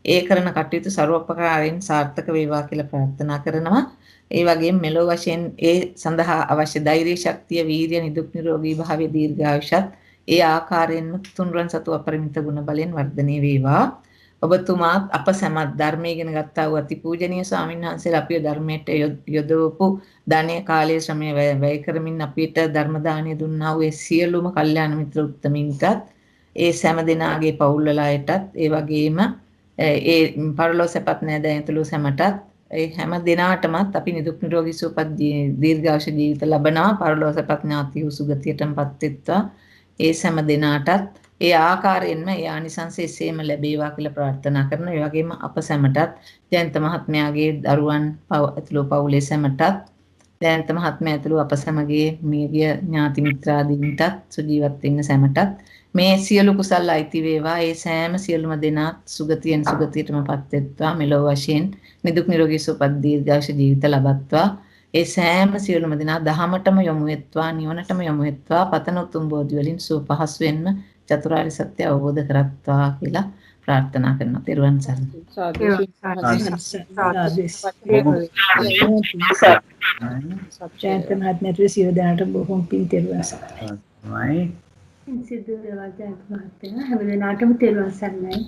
ඒ කරන කටයුතු ਸਰවපකාරයෙන් සාර්ථක වේවා කියලා ප්‍රාර්ථනා කරනවා. ඒ වගේම මෙලොව වශයෙන් ඒ සඳහා අවශ්‍ය ධෛර්ය ශක්තිය වීර්ය නිදුක් නිරෝගී භාවය දීර්ඝායුෂත් ඒ ආකාරයෙන්ම තුන්රන් සතු අපරිමිත ගුණ බලෙන් වර්ධනය වේවා. ඔබතුමාත් අප සැමත් ධර්මයේ ඉගෙන ගත්තා වූ අතිපූජනීය ස්වාමීන් වහන්සේලා අපිව ධර්මයට යොදවපු ධනය කාලය ශ්‍රමය වැය කරමින් අපිට ධර්ම දානය දුන්නා වූ සියලුම කල්යාණ මිත්‍ර උත්තමින්ටත් ඒ සෑම දෙනාගේ පවුල් වලටත් ඒ වගේම ඒ පරලෝ සැපත් නෑදෑයන්තුළු සැමටත් ඒ හැම දිනාටමත් අපි නිදුක් නිරෝගී සුවපත් දීර්ඝායුෂ ජීවිත ලබනවා. පරලෝ සැපත් ඥාති වූ සුගතියටමපත් වෙත්වා. ඒ හැම දිනාටත් ඒ ආකාරයෙන්ම ඒ ආනිසංස එසේම ලැබේවා කියලා ප්‍රාර්ථනා කරනවා. ඒ වගේම අප සැමටත් ජයන්ත මහත්මයාගේ දරුවන් ඇතුළු පවුලේ සැමටත් ජයන්ත මහත්මයා ඇතුළු අප සැමගේ මියගිය ඥාති මිත්‍රාදීන්ටත් සුජීවත් වෙන්න සැමටත් මේ සියලු කුසල් අයිති වේවා. ඒ සෑම සියලුම දෙනාත් සුගතියෙන් සුගතියටමපත් වෙත්වා. මෙලොව වශයෙන් නිදුක් නිරෝගී සුවපත් දීර්ඝායුෂ ජීවිත ලබත්වා. ඒ සෑම සියලුම දෙනා දහමටම යොමු වෙත්වා. නිවනටම යොමු වෙත්වා. පතන උතුම් බෝධි වලින් සුව පහසු වෙන්න චතුරාර්ය සත්‍ය අවබෝධ කරත්වා කියලා ප්‍රාර්ථනා කරනවා. ත්වන් සරණයි. ජයන්ත මහත්මයාට සියලු දෙනාට බොහොම පින් තෙරුවන් සරණයි. සිද්ධ වේවා ජයන්ත මහත්තයා හැම දිනකටම තෙරුවන් සරණයි.